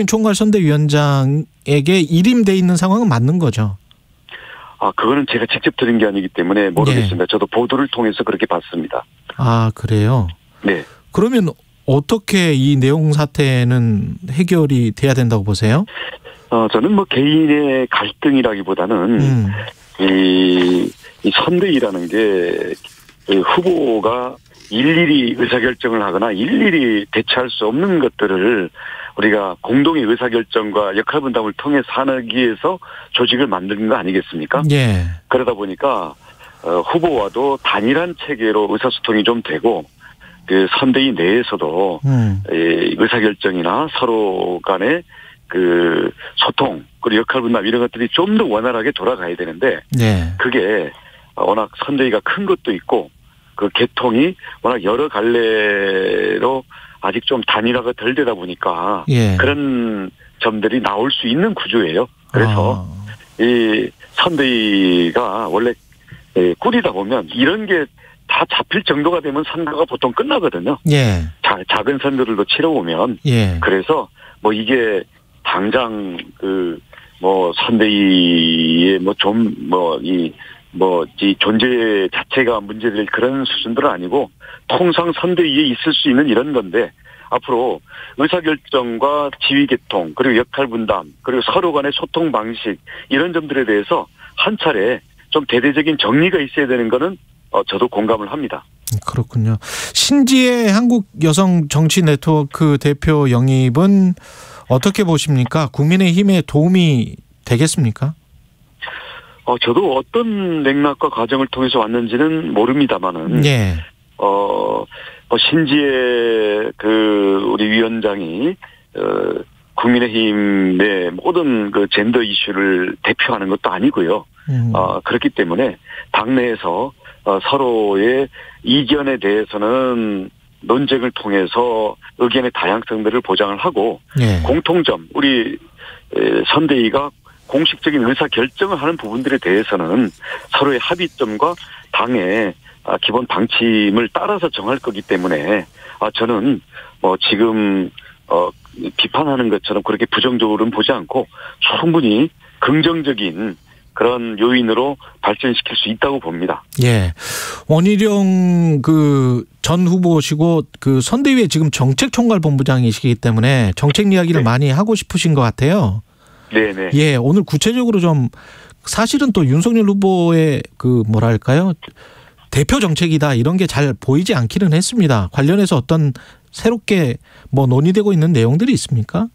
총괄선대위원장에게 일임돼 있는 상황은 맞는 거죠? 그거는 제가 직접 들은 게 아니기 때문에 모르겠습니다. 저도 보도를 통해서 그렇게 봤습니다. 그래요? 네. 그러면 어떻게 이 내용 사태는 해결이 돼야 된다고 보세요? 저는 뭐 개인의 갈등이라기보다는 이 선대위라는 게 후보가 일일이 의사결정을 하거나 일일이 대처할 수 없는 것들을 우리가 공동의 의사결정과 역할분담을 통해서 하기 위해서 조직을 만드는 거 아니겠습니까? 그러다 보니까 후보와도 단일한 체계로 의사소통이 좀 되고 그 선대위 내에서도 의사결정이나 서로 간의 그 소통 그리고 역할분담 이런 것들이 좀 더 원활하게 돌아가야 되는데 그게 워낙 선대위가 큰 것도 있고 그 개통이 워낙 여러 갈래로 아직 좀 단일화가 덜 되다 보니까 그런 점들이 나올 수 있는 구조예요. 그래서 이 선대위가 원래 꾸리다 보면 이런 게 다 잡힐 정도가 되면 선거가 보통 끝나거든요. 작은 선거들도 치러오면 그래서 뭐 이게 당장 그 뭐 선대위의 이 존재 자체가 문제될 그런 수준들은 아니고 통상 선대위에 있을 수 있는 이런 건데 앞으로 의사결정과 지휘개통 그리고 역할분담 그리고 서로 간의 소통 방식 이런 점들에 대해서 한 차례 좀 대대적인 정리가 있어야 되는 거는 저도 공감을 합니다. 그렇군요. 신지혜 한국여성정치네트워크 대표 영입은 어떻게 보십니까? 국민의힘에 도움이 되겠습니까? 저도 어떤 맥락과 과정을 통해서 왔는지는 모릅니다만은, 신지혜 우리 위원장이, 국민의힘의 모든 그 젠더 이슈를 대표하는 것도 아니고요. 그렇기 때문에 당내에서 서로의 이견에 대해서는 논쟁을 통해서 의견의 다양성들을 보장을 하고 예. 공통점 우리 선대위가 공식적인 의사 결정을 하는 부분들에 대해서는 서로의 합의점과 당의 기본 방침을 따라서 정할 거기 때문에 저는 지금 비판하는 것처럼 그렇게 부정적으로는 보지 않고 충분히 긍정적인 그런 요인으로 발전시킬 수 있다고 봅니다. 예. 원희룡 전 후보시고 선대위의 지금 정책총괄본부장이시기 때문에 정책 이야기를 네. 많이 하고 싶으신 것 같아요. 네네. 예. 오늘 구체적으로 좀 사실은 또 윤석열 후보의 뭐랄까요? 대표 정책이다 이런 게 잘 보이지 않기는 했습니다. 관련해서 어떤 새롭게 논의되고 있는 내용들이 있습니까?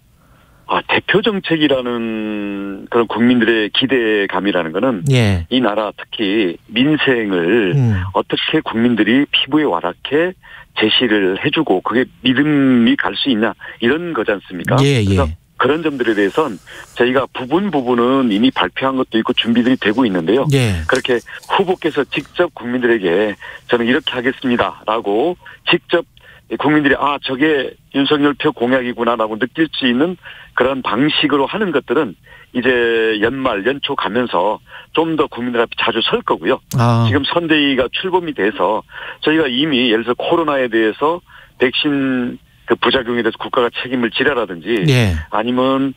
대표 정책이라는 그런 국민들의 기대감이라는 거는 예. 이 나라 특히 민생을 어떻게 국민들이 피부에 와닿게 제시를 해주고 그게 믿음이 갈 수 있냐 이런 거지 않습니까? 예, 그래서 예. 그런 점들에 대해서는 저희가 부분은 이미 발표한 것도 있고 준비들이 되고 있는데요. 예. 그렇게 후보께서 직접 국민들에게 저는 이렇게 하겠습니다라고 직접 국민들이 저게 윤석열 표 공약이구나라고 느낄 수 있는 그런 방식으로 하는 것들은 이제 연초 가면서 좀 더 국민들 앞에 자주 설 거고요. 지금 선대위가 출범이 돼서 저희가 이미 예를 들어서 코로나에 대해서 백신 부작용에 대해서 국가가 책임을 지라라든지 예. 아니면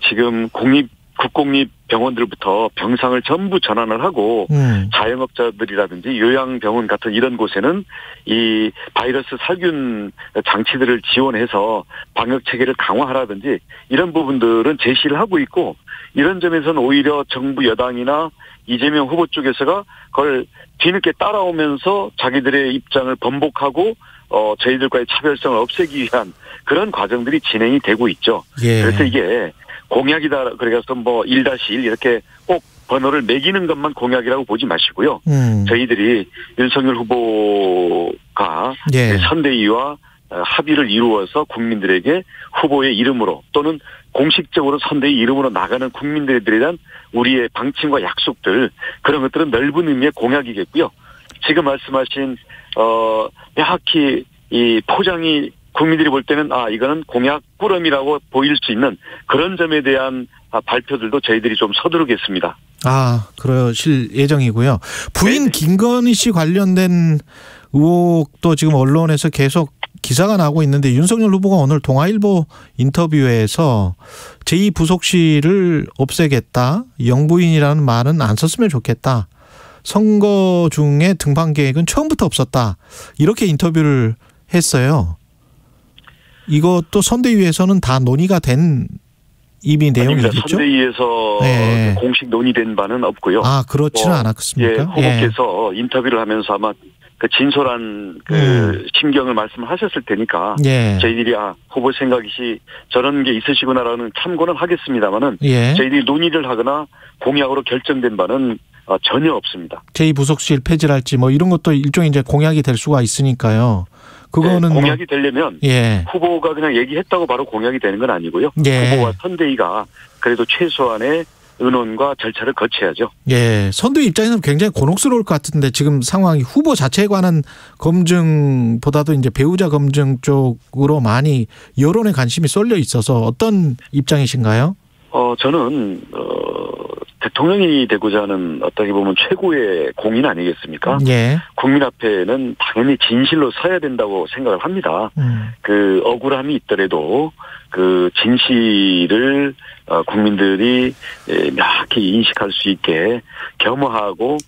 지금 국공립 병원들부터 병상을 전부 전환을 하고 자영업자들이라든지 요양병원 같은 이런 곳에는 이 바이러스 살균 장치들을 지원해서 방역 체계를 강화하라든지 이런 부분들은 제시를 하고 있고 이런 점에서는 오히려 정부 여당이나 이재명 후보 쪽에서가 그걸 뒤늦게 따라오면서 자기들의 입장을 번복하고 저희들과의 차별성을 없애기 위한 그런 과정들이 진행이 되고 있죠. 예. 그래서 이게 공약이다. 그래서 1-1 이렇게 꼭 번호를 매기는 것만 공약이라고 보지 마시고요. 저희들이 윤석열 후보가 예. 선대위와 합의를 이루어서 국민들에게 후보의 이름으로 또는 공식적으로 선대위 이름으로 나가는 국민들에 대한 우리의 방침과 약속들 그런 것들은 넓은 의미의 공약이겠고요. 지금 말씀하신 명확히 이 포장이 국민들이 볼 때는 이거는 공약 꾸러미라고 보일 수 있는 그런 점에 대한 발표들도 저희들이 좀 서두르겠습니다. 그러실 예정이고요. 부인 네네. 김건희 씨 관련된 의혹도 지금 언론에서 계속 기사가 나오고 있는데 윤석열 후보가 오늘 동아일보 인터뷰에서 제2부속실을 없애겠다. 영부인이라는 말은 안 썼으면 좋겠다. 선거 중에 등판 계획은 처음부터 없었다. 이렇게 인터뷰를 했어요. 이것도 선대위에서는 다 논의가 된 이미 내용이겠죠? 선대위에서 네. 공식 논의된 바는 없고요. 그렇지는 않았습니까? 예, 후보께서 인터뷰를 하면서 아마 진솔한 심경을 말씀하셨을 테니까 예. 저희들이 후보 생각이 저런 게 있으시구나라는 참고는 하겠습니다만은 예. 저희들이 논의를 하거나 공약으로 결정된 바는 전혀 없습니다. 제2부속실 폐지랄지 이런 것도 일종의 이제 공약이 될 수가 있으니까요. 그거는 네, 공약이 되려면 예. 후보가 그냥 얘기했다고 바로 공약이 되는 건 아니고요. 예. 후보와 선대위가 그래도 최소한의 의논과 절차를 거쳐야죠. 예, 선대위 입장에서는 굉장히 곤혹스러울 것 같은데 지금 상황이 후보 자체에 관한 검증보다도 이제 배우자 검증 쪽으로 많이 여론의 관심이 쏠려 있어서 어떤 입장이신가요? 저는 대통령이 되고자 하는 어떻게 보면 최고의 공인 아니겠습니까? 예. 국민 앞에는 당연히 진실로 서야 된다고 생각을 합니다. 억울함이 있더라도 진실을 국민들이 명확히 인식할 수 있게 겸허하고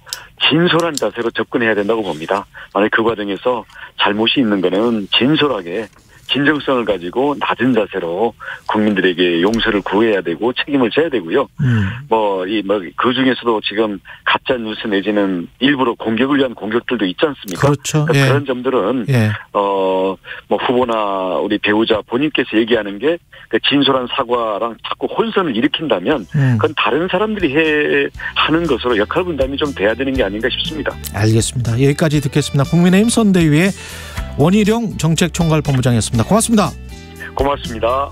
진솔한 자세로 접근해야 된다고 봅니다. 만약 그 과정에서 잘못이 있는 거는 진솔하게 진정성을 가지고 낮은 자세로 국민들에게 용서를 구해야 되고 책임을 져야 되고요. 그 중에서도 지금 가짜 뉴스 내지는 일부러 공격을 위한 공격들도 있지 않습니까? 그렇죠. 예. 그런 점들은 후보나 우리 배우자 본인께서 얘기하는 게 진솔한 사과랑 자꾸 혼선을 일으킨다면 그건 다른 사람들이 하는 것으로 역할 분담이 좀 돼야 되는 게 아닌가 싶습니다. 알겠습니다. 여기까지 듣겠습니다. 국민의힘 선대위의 원희룡 정책총괄본부장이었습니다. 고맙습니다. 고맙습니다.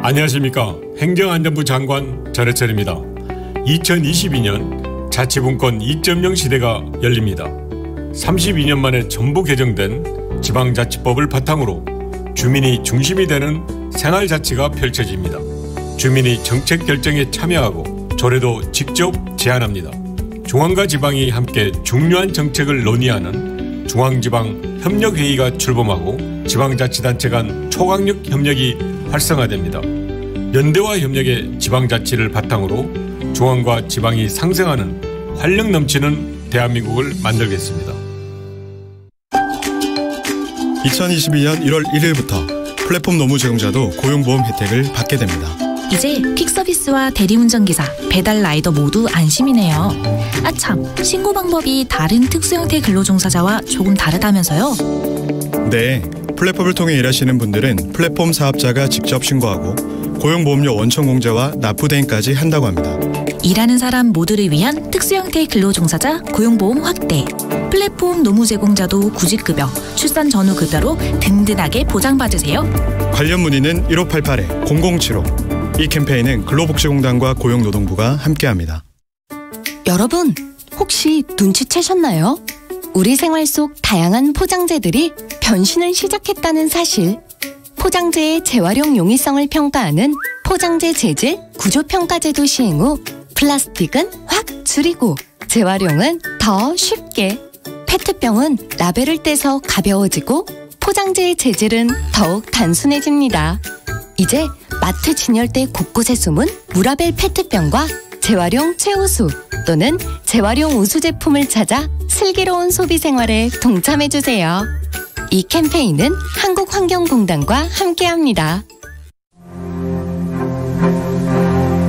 안녕하십니까. 행정안전부 장관 전해철입니다. 2022년 자치분권 2.0 시대가 열립니다. 32년 만에 전부 개정된 지방자치법을 바탕으로 주민이 중심이 되는 생활자치가 펼쳐집니다. 주민이 정책 결정에 참여하고 조례도 직접 제안합니다. 중앙과 지방이 함께 중요한 정책을 논의하는 중앙지방협력회의가 출범하고 지방자치단체 간 초강력 협력이 활성화됩니다. 연대와 협력의 지방자치를 바탕으로 중앙과 지방이 상생하는 활력 넘치는 대한민국을 만들겠습니다. 2022년 1월 1일부터 플랫폼 노무 제공자도 고용보험 혜택을 받게 됩니다. 이제 퀵서비스와 대리운전기사, 배달라이더 모두 안심이네요. 아참, 신고 방법이 다른 특수형태 근로종사자와 조금 다르다면서요? 네, 플랫폼을 통해 일하시는 분들은 플랫폼 사업자가 직접 신고하고 고용보험료 원천공제와 납부대행까지 한다고 합니다. 일하는 사람 모두를 위한 특수형태 근로종사자 고용보험 확대. 플랫폼 노무 제공자도 구직급여, 출산 전후 급여로 든든하게 보장받으세요. 관련 문의는 1588-0075. 이 캠페인은 근로복지공단과 고용노동부가 함께합니다. 여러분, 혹시 눈치채셨나요? 우리 생활 속 다양한 포장재들이 변신을 시작했다는 사실. 포장재의 재활용 용이성을 평가하는 포장재 재질 구조평가제도 시행 후 플라스틱은 확 줄이고 재활용은 더 쉽게, 페트병은 라벨을 떼서 가벼워지고 포장재의 재질은 더욱 단순해집니다. 이제 마트 진열대 곳곳에 숨은 무라벨 페트병과 재활용 최우수 또는 재활용 우수 제품을 찾아 슬기로운 소비 생활에 동참해주세요. 이 캠페인은 한국환경공단과 함께합니다.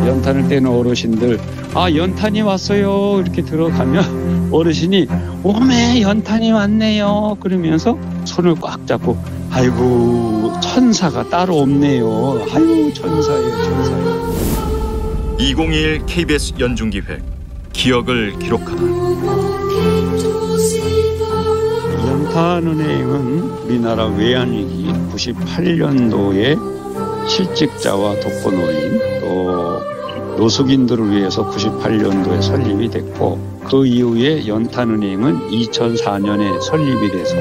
연탄을 떼는 어르신들, 연탄이 왔어요 이렇게 들어가면 어르신이 오메 연탄이 왔네요 그러면서 손을 꽉 잡고 아이고 천사가 따로 없네요. 아이고 천사예요 천사예요. 2021 KBS 연중기획 기억을 기록하다. 연탄은행은 우리나라 외환위기 98년도에 실직자와 독거노인 또 노숙인들을 위해서 98년도에 설립이 됐고 그 이후에 연탄은행은 2004년에 설립이 돼서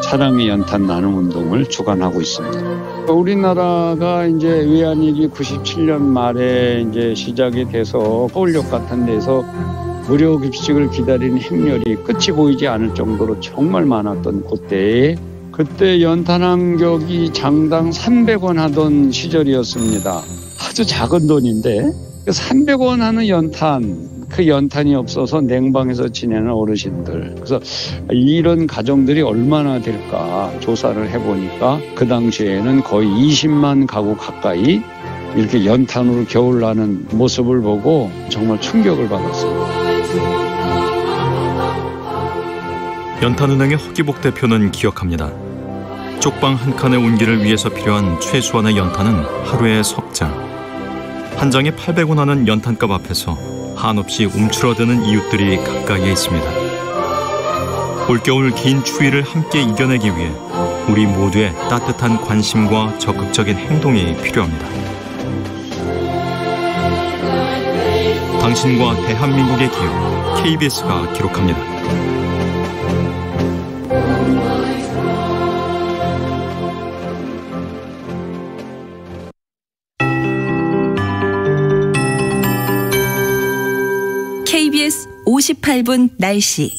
사랑의 연탄 나눔 운동을 주관하고 있습니다. 우리나라가 이제 외환위기 97년 말에 이제 시작이 돼서 서울역 같은 데서 무료 급식을 기다리는 행렬이 끝이 보이지 않을 정도로 정말 많았던 그때에 그때 연탄 한 격이 장당 300원 하던 시절이었습니다. 아주 작은 돈인데 300원 하는 연탄, 그 연탄이 없어서 냉방에서 지내는 어르신들. 그래서 이런 가정들이 얼마나 될까 조사를 해보니까 그 당시에는 거의 20만 가구 가까이 이렇게 연탄으로 겨울 나는 모습을 보고 정말 충격을 받았습니다. 연탄은행의 허기복 대표는 기억합니다. 쪽방 한 칸의 운기를 위해서 필요한 최소한의 연탄은 하루에 석 장. 한 장에 800원 하는 연탄값 앞에서 한없이 움츠러드는 이웃들이 가까이에 있습니다. 올겨울 긴 추위를 함께 이겨내기 위해 우리 모두의 따뜻한 관심과 적극적인 행동이 필요합니다. 당신과 대한민국의 기억, KBS가 기록합니다. KBS 58분 날씨.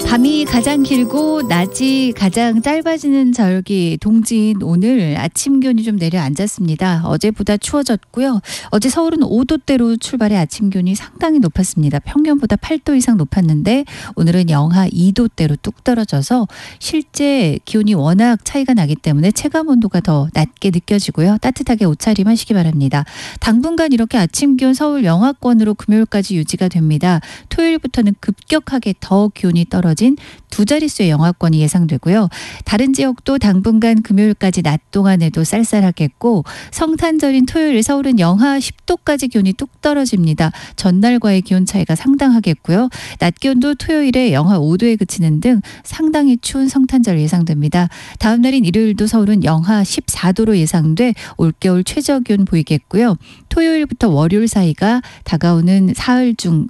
밤이 가장 길고 낮이 가장 짧아지는 절기 동지인 오늘 아침 기온이 좀 내려앉았습니다. 어제보다 추워졌고요. 어제 서울은 5도대로 출발해 아침 기온이 상당히 높았습니다. 평년보다 8도 이상 높았는데 오늘은 영하 2도대로 뚝 떨어져서 실제 기온이 워낙 차이가 나기 때문에 체감 온도가 더 낮게 느껴지고요. 따뜻하게 옷차림하시기 바랍니다. 당분간 이렇게 아침 기온 서울 영하권으로 금요일까지 유지가 됩니다. 토요일부터는 급격하게 더 기온이 떨어진 이어진 두 자릿수의 영하권이 예상되고요. 다른 지역도 당분간 금요일까지 낮 동안에도 쌀쌀하겠고 성탄절인 토요일 서울은 영하 10도까지 기온이 뚝 떨어집니다. 전날과의 기온 차이가 상당하겠고요. 낮 기온도 토요일에 영하 5도에 그치는 등 상당히 추운 성탄절 예상됩니다. 다음 날인 일요일도 서울은 영하 14도로 예상돼 올겨울 최저 기온 보이겠고요. 토요일부터 월요일 사이가 다가오는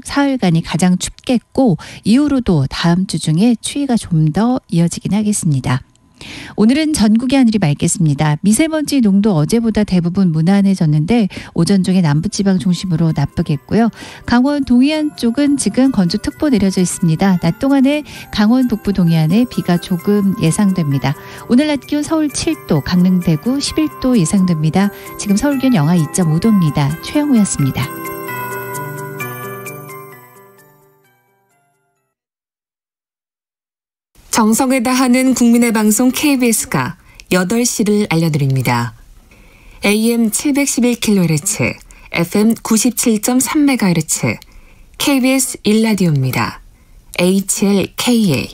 사흘간이 가장 춥겠고 이후로도 다음 주 중에 추위가 좀 더 이어지긴 하겠습니다. 오늘은 전국의 하늘이 맑겠습니다. 미세먼지 농도 어제보다 대부분 무난해졌는데 오전 중에 남부지방 중심으로 나쁘겠고요. 강원 동해안 쪽은 지금 건조특보 내려져 있습니다. 낮 동안에 강원 북부 동해안에 비가 조금 예상됩니다. 오늘 낮 기온 서울 7도, 강릉 대구 11도 예상됩니다. 지금 서울 기온 영하 2.5도입니다. 최영우였습니다. 정성을 다하는 국민의 방송 KBS가 8시를 알려드립니다. AM 711kHz, FM 97.3MHz, KBS 1라디오입니다. HLKA.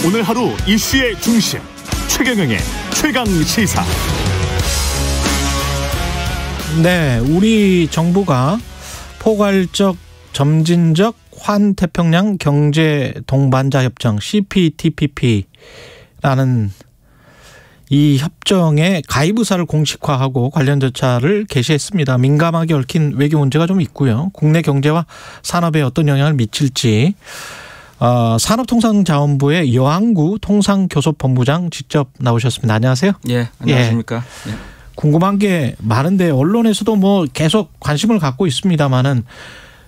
오늘 하루 이슈의 중심 최경영의 최강시사. 네, 우리 정부가 포괄적 점진적 환태평양 경제 동반자 협정 CPTPP라는 이 협정의 가입 의사를 공식화하고 관련 절차를 개시했습니다. 민감하게 얽힌 외교 문제가 좀 있고요. 국내 경제와 산업에 어떤 영향을 미칠지 산업통상자원부의 여항구 통상교섭본부장 직접 나오셨습니다. 안녕하세요. 예, 안녕하십니까. 예. 궁금한 게 많은데 언론에서도 뭐 계속 관심을 갖고 있습니다만은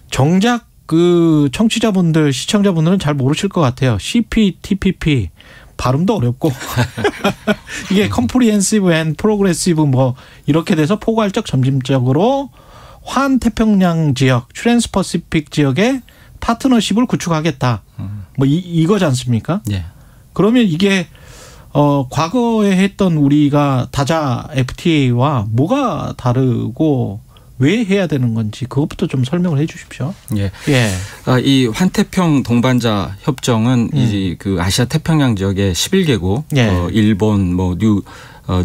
정작 그 청취자분들, 시청자분들은 잘 모르실 것 같아요. CPTPP 발음도 어렵고 이게 컴프리헨시브 앤 프로그레시브 뭐 이렇게 돼서 포괄적 점진적으로 환태평양 지역, 트랜스퍼시픽 지역에 파트너십을 구축하겠다. 뭐 이거지 않습니까? 예. 그러면 이게 과거에 했던 우리가 다자 FTA와 뭐가 다르고 왜 해야 되는 건지 그것부터 좀 설명을 해 주십시오. 예. 예. 이 환태평 동반자 협정은 이 그 아시아 태평양 지역의 11개국, 예. 일본, 뭐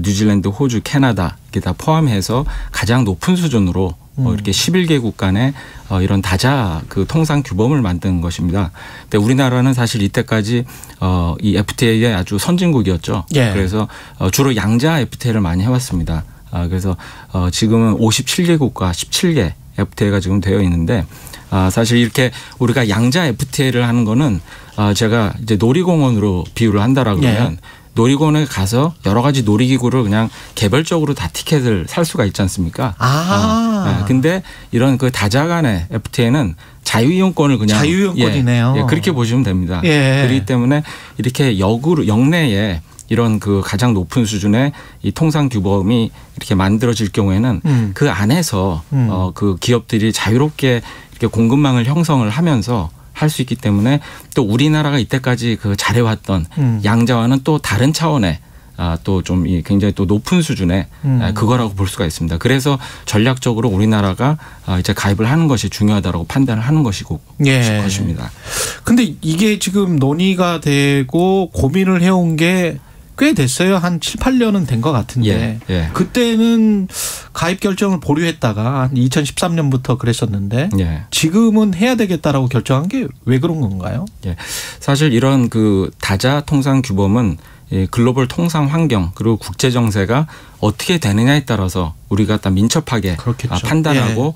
뉴질랜드, 호주, 캐나다 이게 다 포함해서 가장 높은 수준으로 이렇게 11개국 간의 이런 다자 그 통상 규범을 만든 것입니다. 근데 우리나라는 사실 이때까지 이 FTA의 아주 선진국이었죠. 예. 그래서 주로 양자 FTA를 많이 해왔습니다. 그래서 지금은 57개국과 17개 FTA가 지금 되어 있는데 사실 이렇게 우리가 양자 FTA를 하는 거는 제가 이제 놀이공원으로 비유를 한다라 그러면 예. 놀이공원에 가서 여러 가지 놀이기구를 그냥 개별적으로 다 티켓을 살 수가 있지 않습니까? 근데 이런 그 다자 간의 FTA는 자유이용권을 그냥 자유이용권이네요. 예, 그렇게 보시면 됩니다. 예. 그렇기 때문에 이렇게 역내에 이런 그 가장 높은 수준의 이 통상 규범이 이렇게 만들어질 경우에는 그 안에서 그 기업들이 자유롭게 이렇게 공급망을 형성을 하면서 할 수 있기 때문에 또 우리나라가 이때까지 그 잘해왔던 양자와는 또 다른 차원의 또 좀 굉장히 또 높은 수준의 그거라고 볼 수가 있습니다. 그래서 전략적으로 우리나라가 이제 가입을 하는 것이 중요하다고 판단을 하는 것이고 것입니다. 근데 이게 지금 논의가 되고 고민을 해온 게 꽤 됐어요. 한 7, 8년은 된 것 같은데 예. 그때는 가입 결정을 보류했다가 한 2013년부터 그랬었는데 지금은 해야 되겠다라고 결정한 게 왜 그런 건가요? 예. 사실 이런 그 다자 통상 규범은 글로벌 통상 환경 그리고 국제 정세가 어떻게 되느냐에 따라서 우리가 딱 민첩하게 판단하고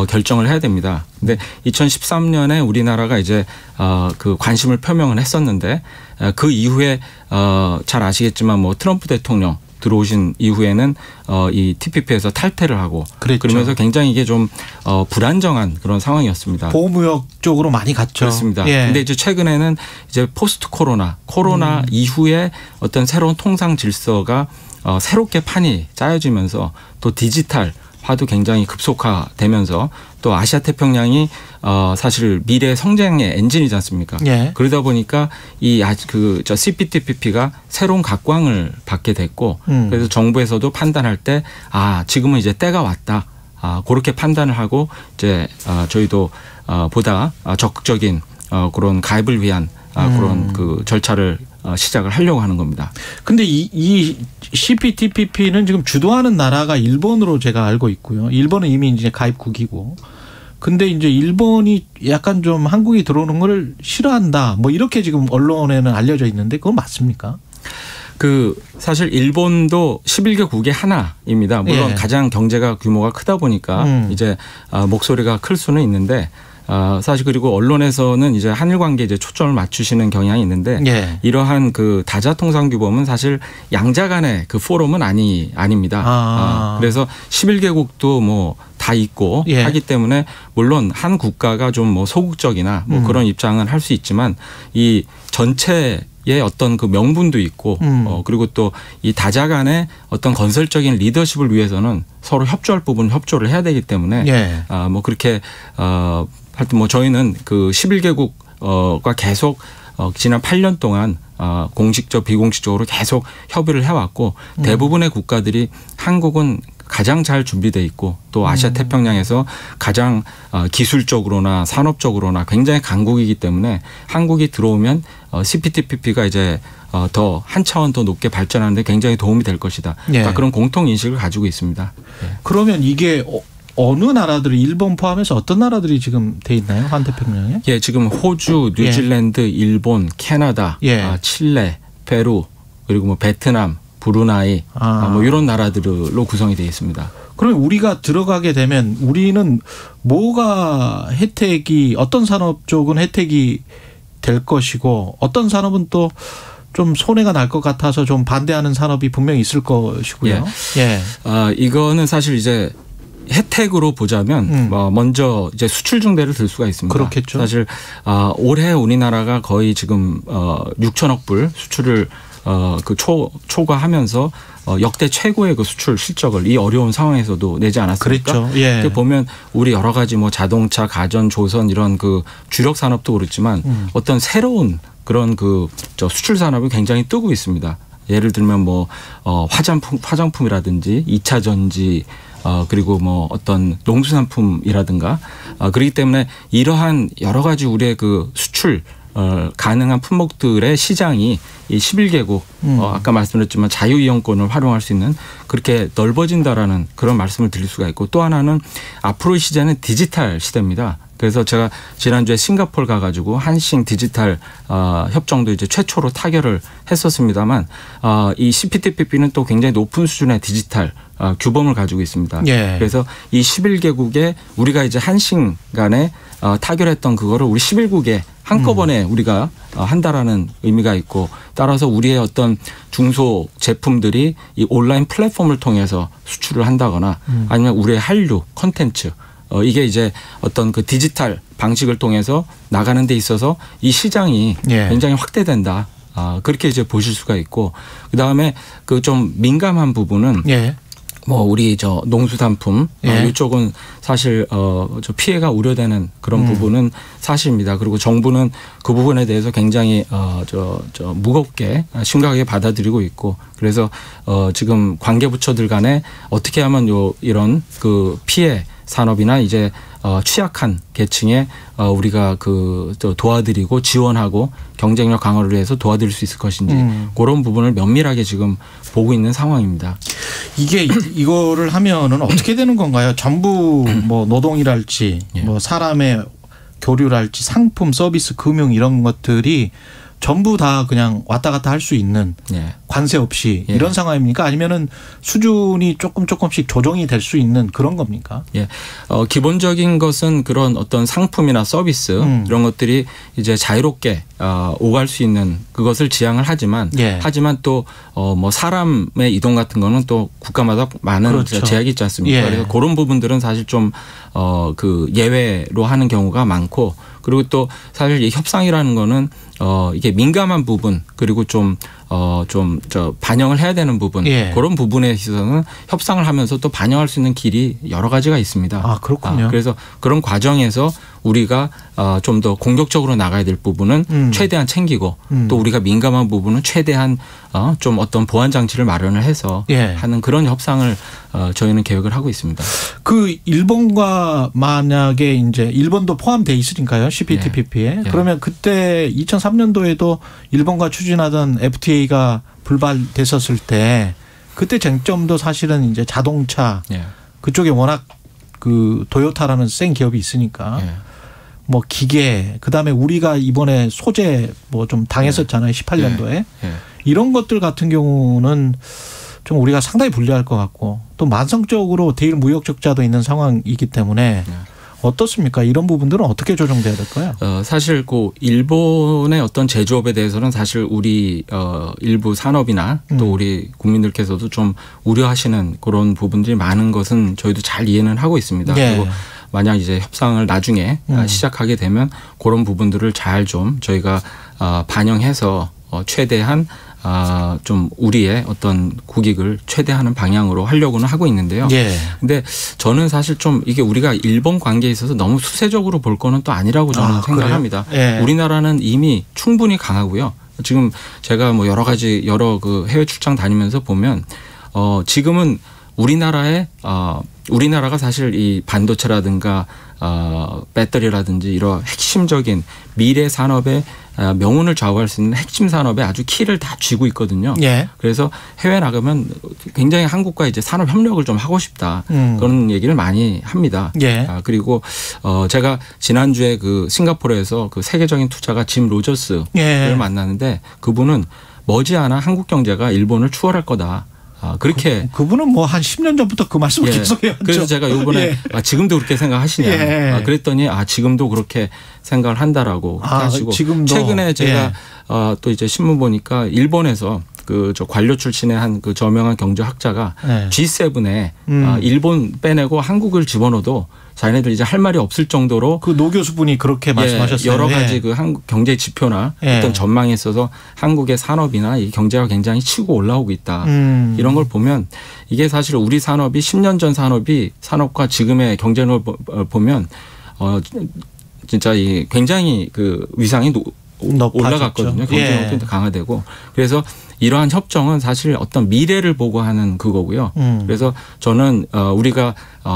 결정을 해야 됩니다. 근데 2013년에 우리나라가 이제 그 관심을 표명을 했었는데 그 이후에 잘 아시겠지만 뭐 트럼프 대통령 들어오신 이후에는 이 TPP에서 탈퇴를 하고 그러면서 굉장히 이게 좀 불안정한 그런 상황이었습니다. 보호무역 쪽으로 많이 갔죠. 그렇습니다. 근데 이제 최근에는 이제 포스트 코로나 이후에 어떤 새로운 통상 질서가 새롭게 판이 짜여지면서 또 디지털 화도 굉장히 급속화되면서 또 아시아 태평양이 사실 미래 성장의 엔진이지 않습니까? 예. 그러다 보니까 이 CPTPP가 새로운 각광을 받게 됐고 그래서 정부에서도 판단할 때 지금은 이제 때가 왔다. 그렇게 판단을 하고 이제 저희도 보다 적극적인 그런 가입을 위한 그런 그 절차를 시작을 하려고 하는 겁니다. 근데 이 CPTPP는 지금 주도하는 나라가 일본으로 제가 알고 있고요. 일본은 이미 이제 가입국이고. 근데 이제 일본이 약간 좀 한국이 들어오는 걸 싫어한다. 뭐 이렇게 지금 언론에는 알려져 있는데 그건 맞습니까? 사실 일본도 11개국의 하나입니다. 물론 가장 경제가 규모가 크다 보니까 이제 목소리가 클 수는 있는데 사실 그리고 언론에서는 이제 한일 관계에 이제 초점을 맞추시는 경향이 있는데 이러한 그 다자 통상 규범은 사실 양자 간의 그 포럼은 아닙니다. 그래서 11개국도 뭐 다 있고 하기 때문에 물론 한 국가가 좀 뭐 소극적이나 뭐 그런 입장은 할 수 있지만 이 전체 의 어떤 그 명분도 있고 그리고 또 이 다자 간의 어떤 건설적인 리더십을 위해서는 서로 협조할 부분은 협조를 해야 되기 때문에 뭐 그렇게 하여튼 뭐 저희는 그 11개국과 계속 지난 8년 동안 공식적 비공식적으로 계속 협의를 해왔고 대부분의 국가들이 한국은 가장 잘 준비돼 있고 또 아시아 태평양에서 가장 기술적으로나 산업적으로나 굉장히 강국이기 때문에 한국이 들어오면 CPTPP가 이제 더 한 차원 더 높게 발전하는데 굉장히 도움이 될 것이다. 그러니까 그런 공통 인식을 가지고 있습니다. 그러면 이게 어느 나라들이 일본 포함해서 어떤 나라들이 지금 돼 있나요? 한태평양에? 예, 지금 호주, 뉴질랜드, 일본, 캐나다, 칠레, 페루 그리고 뭐 베트남, 브루나이 뭐 이런 나라들로 구성이 되어 있습니다. 그러면 우리가 들어가게 되면 우리는 뭐가 혜택이 어떤 산업 쪽은 혜택이 될 것이고 어떤 산업은 또 좀 손해가 날 것 같아서 좀 반대하는 산업이 분명히 있을 것이고요. 이거는 사실 이제 혜택으로 보자면 먼저 이제 수출 증대를 들 수가 있습니다. 그렇겠죠. 사실 올해 우리나라가 거의 지금 6천억 불 수출을 초과하면서 역대 최고의 그 수출 실적을 이 어려운 상황에서도 내지 않았습니까? 그렇죠. 보면 우리 여러 가지 뭐 자동차, 가전, 조선 이런 그 주력 산업도 그렇지만 어떤 새로운 그런 수출 산업이 굉장히 뜨고 있습니다. 예를 들면 뭐 화장품이라든지 2차 전지 그리고 뭐 어떤 농수산품이라든가 그렇기 때문에 이러한 여러 가지 우리의 그 수출 가능한 품목들의 시장이 이 11개국 아까 말씀드렸지만 자유이용권을 활용할 수 있는 그렇게 넓어진다라는 그런 말씀을 드릴 수가 있고 또 하나는 앞으로의 시대는 디지털 시대입니다. 그래서 제가 지난주에 싱가포르 가가지고 한싱 디지털 협정도 이제 최초로 타결을 했었습니다만 이 CPTPP는 또 굉장히 높은 수준의 디지털 규범을 가지고 있습니다. 그래서 이 11개국에 우리가 이제 한싱 간에 타결했던 그거를 우리 11국에 한꺼번에 우리가 한다라는 의미가 있고 따라서 우리의 어떤 중소 제품들이 이 온라인 플랫폼을 통해서 수출을 한다거나 아니면 우리의 한류 콘텐츠 이게 이제 어떤 그 디지털 방식을 통해서 나가는 데 있어서 이 시장이 굉장히 확대된다. 그렇게 이제 보실 수가 있고 그다음에 그 좀 민감한 부분은 뭐 우리 농수산품 이쪽은 사실 저 피해가 우려되는 그런 부분은 사실입니다. 그리고 정부는 그 부분에 대해서 굉장히 무겁게 심각하게 받아들이고 있고 그래서 지금 관계부처들 간에 어떻게 하면 이런 그 피해 산업이나 이제 취약한 계층에 우리가 도와드리고 지원하고 경쟁력 강화를 위해서 도와드릴 수 있을 것인지 그런 부분을 면밀하게 지금 보고 있는 상황입니다. 이거를 하면은 어떻게 되는 건가요? 전부 뭐 노동이랄지 뭐 사람의 교류랄지 상품, 서비스, 금융 이런 것들이 전부 다 그냥 왔다 갔다 할 수 있는 관세 없이 이런 상황입니까? 아니면은 수준이 조금씩 조정이 될 수 있는 그런 겁니까? 기본적인 것은 그런 어떤 상품이나 서비스 이런 것들이 이제 자유롭게 오갈 수 있는 그것을 지향을 하지만 또 뭐 사람의 이동 같은 거는 또 국가마다 많은 제약이 있지 않습니까? 그래서 그런 부분들은 사실 좀 예외로 하는 경우가 많고 그리고 또 사실 이 협상이라는 거는 이게 민감한 부분 그리고 좀 반영을 해야 되는 부분 그런 부분에 있어서는 협상을 하면서 또 반영할 수 있는 길이 여러 가지가 있습니다. 아, 그렇군요. 그래서 그런 과정에서 우리가 좀 더 공격적으로 나가야 될 부분은 최대한 챙기고 또 우리가 민감한 부분은 최대한 좀 어떤 보완 장치를 마련을 해서 하는 그런 협상을 저희는 계획을 하고 있습니다. 그 일본과 만약에 이제 일본도 포함돼 있으니까요. CPTPP에. 그러면 그때 2003년도에도 일본과 추진하던 FTA가 불발됐었을 때 그때 쟁점도 사실은 이제 자동차 그쪽에 워낙 그 도요타라는 센 기업이 있으니까 뭐 기계 그다음에 우리가 이번에 소재 뭐 좀 당했었잖아요. 18년도에. 이런 것들 같은 경우는 좀 우리가 상당히 불리할 것 같고 또 만성적으로 대일 무역 적자도 있는 상황이기 때문에 어떻습니까? 이런 부분들은 어떻게 조정돼야 될까요? 사실 그 일본의 어떤 제조업에 대해서는 사실 우리 일부 산업이나 또 우리 국민들께서도 좀 우려하시는 그런 부분들이 많은 것은 저희도 잘 이해는 하고 있습니다. 그리고 만약 이제 협상을 나중에 시작하게 되면 그런 부분들을 잘 좀 저희가 반영해서 최대한 좀 우리의 어떤 국익을 최대하는 방향으로 하려고는 하고 있는데요. 근데 저는 사실 좀 이게 우리가 일본 관계에 있어서 너무 수세적으로 볼 거는 또 아니라고 저는 생각합니다. 우리나라는 이미 충분히 강하고요. 지금 제가 뭐 여러 가지 그 해외 출장 다니면서 보면 지금은 우리나라가 사실 이 반도체라든가 배터리라든지 이런 핵심적인 미래 산업의 명운을 좌우할 수 있는 핵심 산업에 아주 키를 다 쥐고 있거든요. 그래서 해외 나가면 굉장히 한국과 이제 산업 협력을 좀 하고 싶다 그런 얘기를 많이 합니다. 그리고 제가 지난주에 그 싱가포르에서 그 세계적인 투자가 짐 로저스를 만났는데 그분은 머지않아 한국 경제가 일본을 추월할 거다. 그렇게 그분은 뭐 한 10년 전부터 그 말씀을 계속 해왔죠. 그래서 제가 이번에 지금도 그렇게 생각하시냐 그랬더니 지금도 그렇게 생각을 한다라고 하시고 지금도. 최근에 제가 또 이제 신문 보니까 일본에서 그 저 관료 출신의 한 그 저명한 경제학자가 G7에 일본 빼내고 한국을 집어넣어도 자기네들 이제 할 말이 없을 정도로 그 노 교수분이 그렇게 말씀하셨어요. 여러 가지 그 한국 경제 지표나 어떤 전망에 있어서 한국의 산업이나 이 경제가 굉장히 치고 올라오고 있다. 이런 걸 보면 이게 사실 우리 산업이 10년 전 산업과 지금의 경쟁을 보면 진짜 이 굉장히 그 위상이 올라갔거든요. 경쟁력도 강화되고 그래서 이러한 협정은 사실 어떤 미래를 보고 하는 그거고요. 그래서 저는 우리가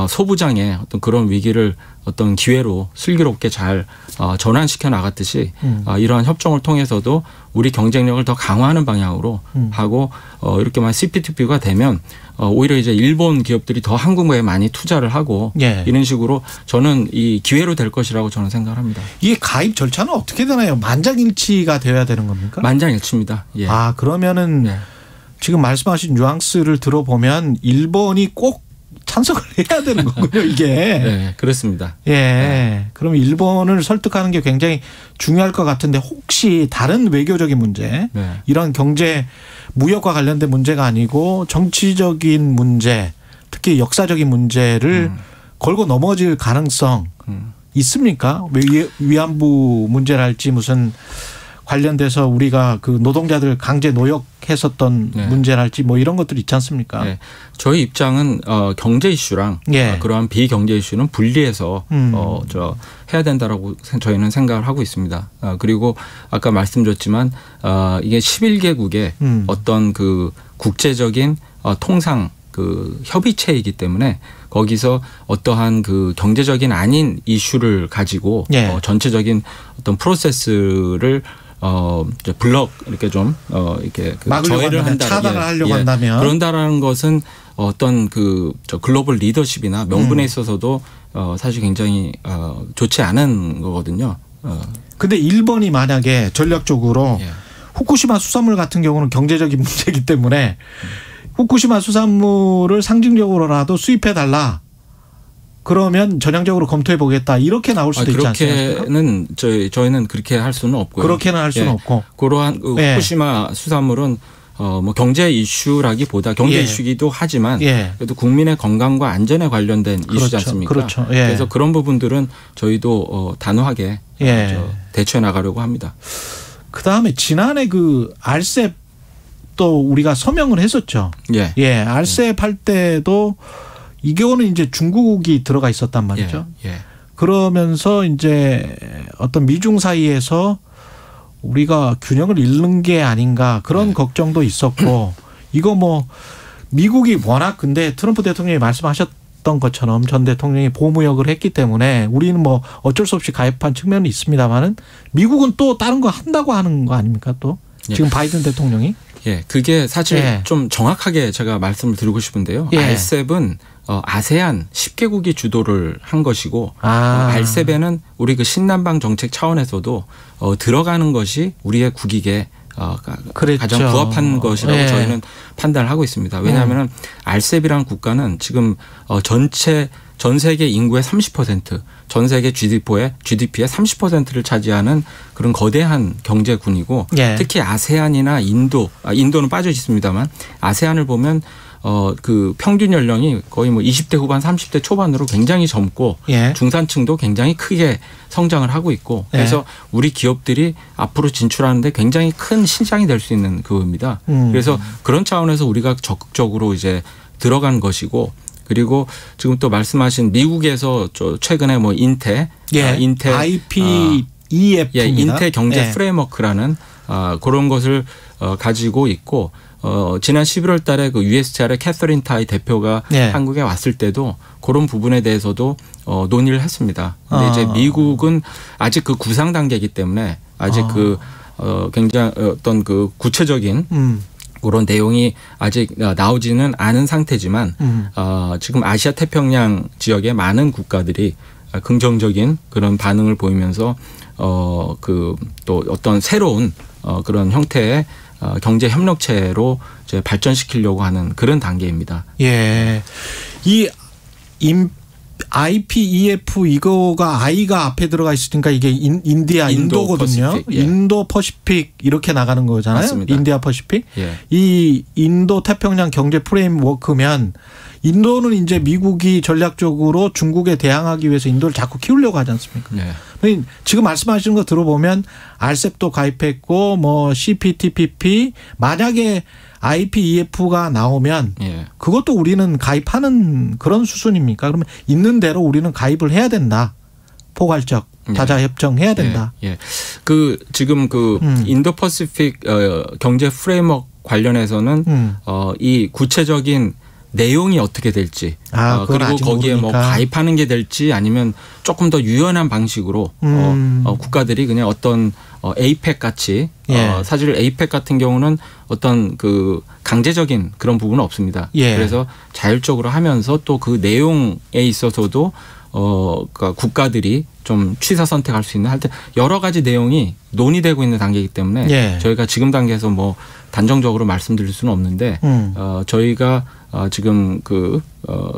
소부장의 어떤 그런 위기를 어떤 기회로 슬기롭게 잘 전환시켜 나갔듯이 이러한 협정을 통해서도 우리 경쟁력을 더 강화하는 방향으로 하고 이렇게만 CPTP가 되면 오히려 이제 일본 기업들이 더 한국에 많이 투자를 하고 이런 식으로 저는 이 기회로 될 것이라고 저는 생각을 합니다. 이게 가입 절차는 어떻게 되나요? 만장일치가 되어야 되는 겁니까? 만장일치입니다. 그러면은 지금 말씀하신 뉘앙스를 들어보면 일본이 꼭 찬성을 해야 되는 거군요, 이게. 그렇습니다. 그럼 일본을 설득하는 게 굉장히 중요할 것 같은데 혹시 다른 외교적인 문제, 이런 경제 무역과 관련된 문제가 아니고 정치적인 문제, 특히 역사적인 문제를 걸고 넘어질 가능성 있습니까? 위안부 문제랄지 무슨 관련돼서 우리가 그 노동자들 강제 노역했었던 문제랄지 뭐 이런 것들 있지 않습니까? 저희 입장은 경제 이슈랑 그러한 비경제 이슈는 분리해서 해야 된다라고 저희는 생각을 하고 있습니다. 그리고 아까 말씀드렸지만 이게 11개국의 어떤 그 국제적인 통상 그 협의체이기 때문에 거기서 어떠한 그 경제적인 아닌 이슈를 가지고 전체적인 어떤 프로세스를 블럭 이렇게 좀 이렇게 저해를 한다, 차단을 하려고 한다면 그런다라는 것은 어떤 그 글로벌 리더십이나 명분에 있어서도 사실 굉장히 좋지 않은 거거든요. 근데 일본이 만약에 전략적으로 후쿠시마 수산물 같은 경우는 경제적인 문제이기 때문에 후쿠시마 수산물을 상징적으로라도 수입해 달라. 그러면 전향적으로 검토해 보겠다. 이렇게 나올 수도 있지 않습니까? 그렇게는 저희는 그렇게 할 수는 없고요. 그렇게는 할 수는 없고. 그러한 후쿠시마 수산물은 뭐 경제 이슈라기보다 경제 이슈기도 하지만 그래도 국민의 건강과 안전에 관련된 이슈지 않습니까? 그래서 그런 부분들은 저희도 단호하게 대처해 나가려고 합니다. 그다음에 지난해 그 알셉 또 우리가 서명을 했었죠. 예. 예. 알셉 할 때도 이거는 이제 중국이 들어가 있었단 말이죠. 예. 그러면서 이제 어떤 미중 사이에서 우리가 균형을 잃는 게 아닌가 그런 걱정도 있었고 이거 뭐 미국이 워낙 근데 트럼프 대통령이 말씀하셨던 것처럼 전 대통령이 보호무역을 했기 때문에 우리는 뭐 어쩔 수 없이 가입한 측면이 있습니다만은 미국은 또 다른 거 한다고 하는 거 아닙니까 또 지금 바이든 대통령이? 예, 그게 사실 좀 정확하게 제가 말씀을 드리고 싶은데요. 알셉은 아세안 10개국이 주도를 한 것이고 알셉에는 우리 그 신남방 정책 차원에서도 들어가는 것이 우리의 국익에 가장 부합한 것이라고 저희는 판단을 하고 있습니다. 왜냐하면 알셉이라는 국가는 지금 전 세계 인구의 30%, 전 세계 GDP의 30%를 차지하는 그런 거대한 경제군이고 특히 아세안이나 인도는 빠져 있습니다만 아세안을 보면 그 평균 연령이 거의 뭐 20대 후반 30대 초반으로 굉장히 젊고 중산층도 굉장히 크게 성장을 하고 있고 그래서 우리 기업들이 앞으로 진출하는데 굉장히 큰 시장이 될 수 있는 그겁니다. 그래서 그런 차원에서 우리가 적극적으로 이제 들어간 것이고 그리고 지금 또 말씀하신 미국에서 최근에 뭐 인테 IPEF입니다. 인테 경제 프레임워크라는 그런 것을 가지고 있고 지난 11월 달에 그 USTR의 캐서린 타이 대표가 한국에 왔을 때도 그런 부분에 대해서도 논의를 했습니다. 근데 이제 미국은 아직 그 구상 단계이기 때문에 아직 굉장히 어떤 그 구체적인 그런 내용이 아직 나오지는 않은 상태지만 지금 아시아 태평양 지역의 많은 국가들이 긍정적인 그런 반응을 보이면서 그 또 어떤 새로운 그런 형태의 경제 협력체로 이제 발전시키려고 하는 그런 단계입니다. 예. 이 IPEF 이거가 I가 앞에 들어가 있으니까 이게 인도거든요. 퍼시픽, 인도 퍼시픽 이렇게 나가는 거잖아요. 맞습니다. 인디아 퍼시픽. 이 인도 태평양 경제 프레임워크면 인도는 이제 미국이 전략적으로 중국에 대항하기 위해서 인도를 자꾸 키우려고 하지 않습니까? 지금 말씀하시는 거 들어보면 알셉도 가입했고 뭐 CPTPP 만약에 IPEF가 나오면 그것도 우리는 가입하는 그런 수준입니까? 그러면 있는 대로 우리는 가입을 해야 된다. 포괄적 다자 협정해야 된다. 그 지금 그 인도 퍼시픽 경제 프레임워크 관련해서는 이 구체적인 내용이 어떻게 될지 그리고 거기에 모르니까. 뭐 가입하는 게 될지 아니면 조금 더 유연한 방식으로 국가들이 그냥 어떤 에이펙 같이 사실 에이펙 같은 경우는 어떤 그 강제적인 그런 부분은 없습니다. 그래서 자율적으로 하면서 또 그 내용에 있어서도 그러니까 국가들이 좀 취사 선택할 수 있는 할 때 여러 가지 내용이 논의되고 있는 단계이기 때문에 저희가 지금 단계에서 뭐 단정적으로 말씀드릴 수는 없는데 저희가 지금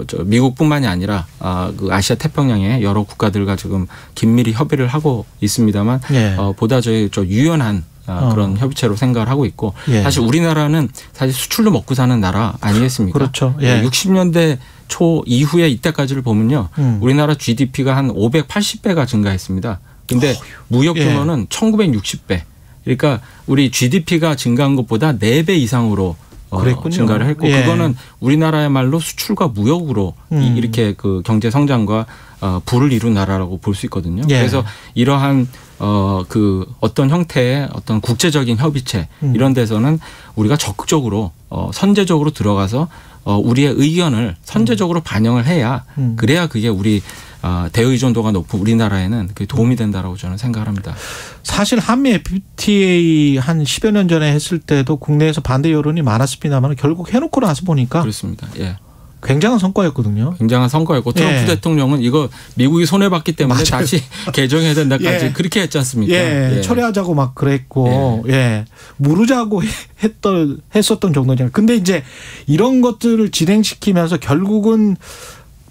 저 미국뿐만이 아니라 그 아시아 태평양의 여러 국가들과 지금 긴밀히 협의를 하고 있습니다만 보다 저희 유연한 그런 협의체로 생각을 하고 있고 사실 우리나라는 사실 수출로 먹고 사는 나라 아니겠습니까? 그렇죠. 60년대 초 이후에 이때까지를 보면요. 우리나라 GDP가 한 580배가 증가했습니다. 근데 무역 규모는 1960배. 그러니까 우리 GDP가 증가한 것보다 4배 이상으로 증가를 했고 그거는 우리나라야말로 수출과 무역으로 이렇게 그 경제 성장과 부를 이룬 나라라고 볼 수 있거든요. 그래서 이러한 그 어떤 형태의 어떤 국제적인 협의체 이런 데서는 우리가 적극적으로 선제적으로 들어가서 우리의 의견을 선제적으로 반영을 해야 그래야 그게 우리 대의존도가 높은 우리나라에는 그게 도움이 된다라고 저는 생각을 합니다. 사실 한미 FTA 한 10여 년 전에 했을 때도 국내에서 반대 여론이 많았습니다만 결국 해놓고 나서 보니까 그렇습니다. 굉장한 성과였거든요. 굉장한 성과였고 트럼프 대통령은 이거 미국이 손해봤기 때문에 다시 개정해야 된다까지 그렇게 했지 않습니까? 철회하자고 막 그랬고 무르자고 했었던 정도잖아요. 근데 이제 이런 것들을 진행시키면서 결국은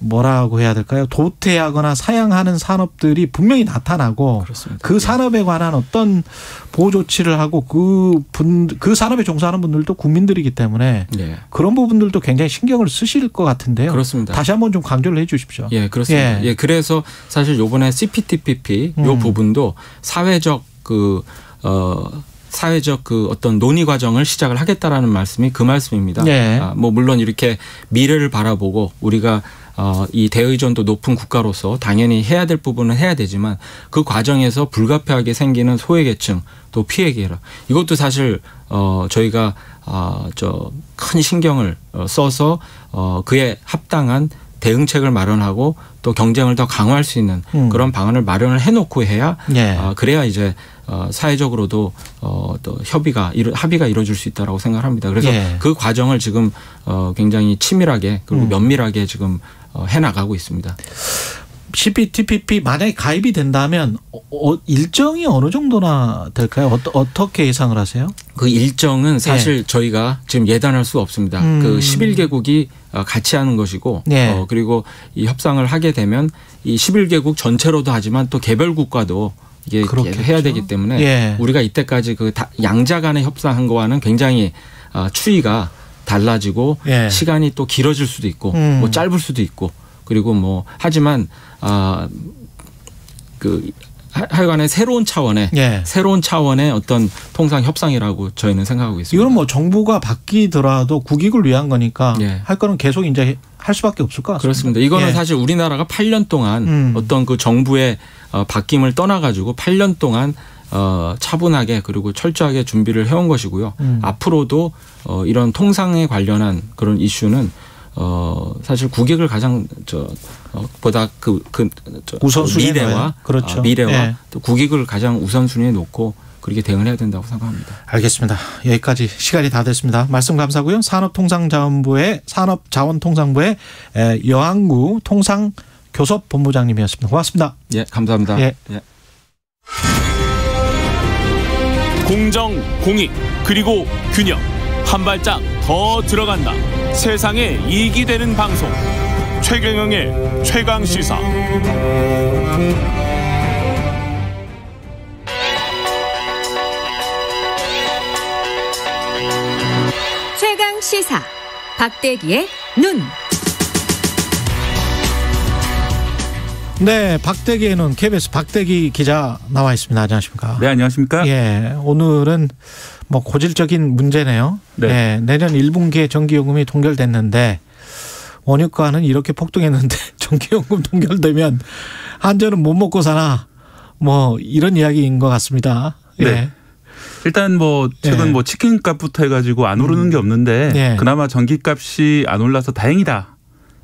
뭐라고 해야 될까요? 도태하거나 사양하는 산업들이 분명히 나타나고 그렇습니다. 그 산업에 관한 어떤 보호 조치를 하고 그 산업에 종사하는 분들도 국민들이기 때문에 그런 부분들도 굉장히 신경을 쓰실 것 같은데요. 그렇습니다. 다시 한번 좀 강조를 해 주십시오. 그렇습니다. 그래서 사실 이번에 CPTPP 이 부분도 사회적 사회적 그 어떤 논의 과정을 시작을 하겠다라는 말씀이 그 말씀입니다. 네. 뭐 물론 이렇게 미래를 바라보고 우리가 이 대의존도 높은 국가로서 당연히 해야 될 부분은 해야 되지만 그 과정에서 불가피하게 생기는 소외계층 또 피해계라 이것도 사실 저희가 큰 신경을 써서 그에 합당한 대응책을 마련하고 또 경쟁을 더 강화할 수 있는 그런 방안을 마련을 해놓고 해야 그래야 이제 사회적으로도 또 합의가 이루어질 수 있다라고 생각합니다. 그래서 그 과정을 지금 굉장히 치밀하게 그리고 면밀하게 지금 해나가고 있습니다. CPTPP 만약에 가입이 된다면 일정이 어느 정도나 될까요? 어떻게 예상을 하세요? 그 일정은 사실 저희가 지금 예단할 수 없습니다. 그 11개국이 같이 하는 것이고 그리고 이 협상을 하게 되면 이 11개국 전체로도 하지만 또 개별국과도 이게 그렇겠죠. 해야 되기 때문에 우리가 이때까지 그 양자 간의 협상한 거와는 굉장히 추이가 달라지고 시간이 또 길어질 수도 있고 뭐 짧을 수도 있고 그리고 뭐 하지만 그 하여간에 새로운 차원의 어떤 통상 협상이라고 저희는 생각하고 있습니다. 이건 뭐 정부가 바뀌더라도 국익을 위한 거니까 할 거는 계속 이제 할 수밖에 없을 것 같습니다. 그렇습니다. 이거는 사실 우리나라가 8년 동안 어떤 그 정부의 바뀜을 떠나가지고 8년 동안 차분하게 그리고 철저하게 준비를 해온 것이고요. 앞으로도 이런 통상에 관련한 그런 이슈는 사실 국익을 가장 보다 우선순위에 미래와 미래와 또 국익을 가장 우선순위에 놓고 그렇게 대응을 해야 된다고 생각합니다. 알겠습니다. 여기까지 시간이 다 됐습니다. 말씀 감사하고요. 산업자원통상부의 여항구 통상교섭본부장님이었습니다. 고맙습니다. 예, 감사합니다. 예. 공정, 공익, 그리고 균형. 한 발짝 더 들어간다. 세상에 이익이 되는 방송. 최경영의 최강시사. 최강시사. 박대기의 눈. 네, 박대기의 눈 KBS 박대기 기자 나와 있습니다. 안녕하십니까? 네, 안녕하십니까? 예, 오늘은 뭐 고질적인 문제네요. 네. 내년 1분기에 전기요금이 동결됐는데 원유가는 이렇게 폭등했는데 전기요금 동결되면 한전은 못 먹고 사나 뭐 이런 이야기인 것 같습니다. 네. 일단 뭐 최근 뭐 치킨값부터 해가지고 안 오르는 게 없는데 그나마 전기값이 안 올라서 다행이다.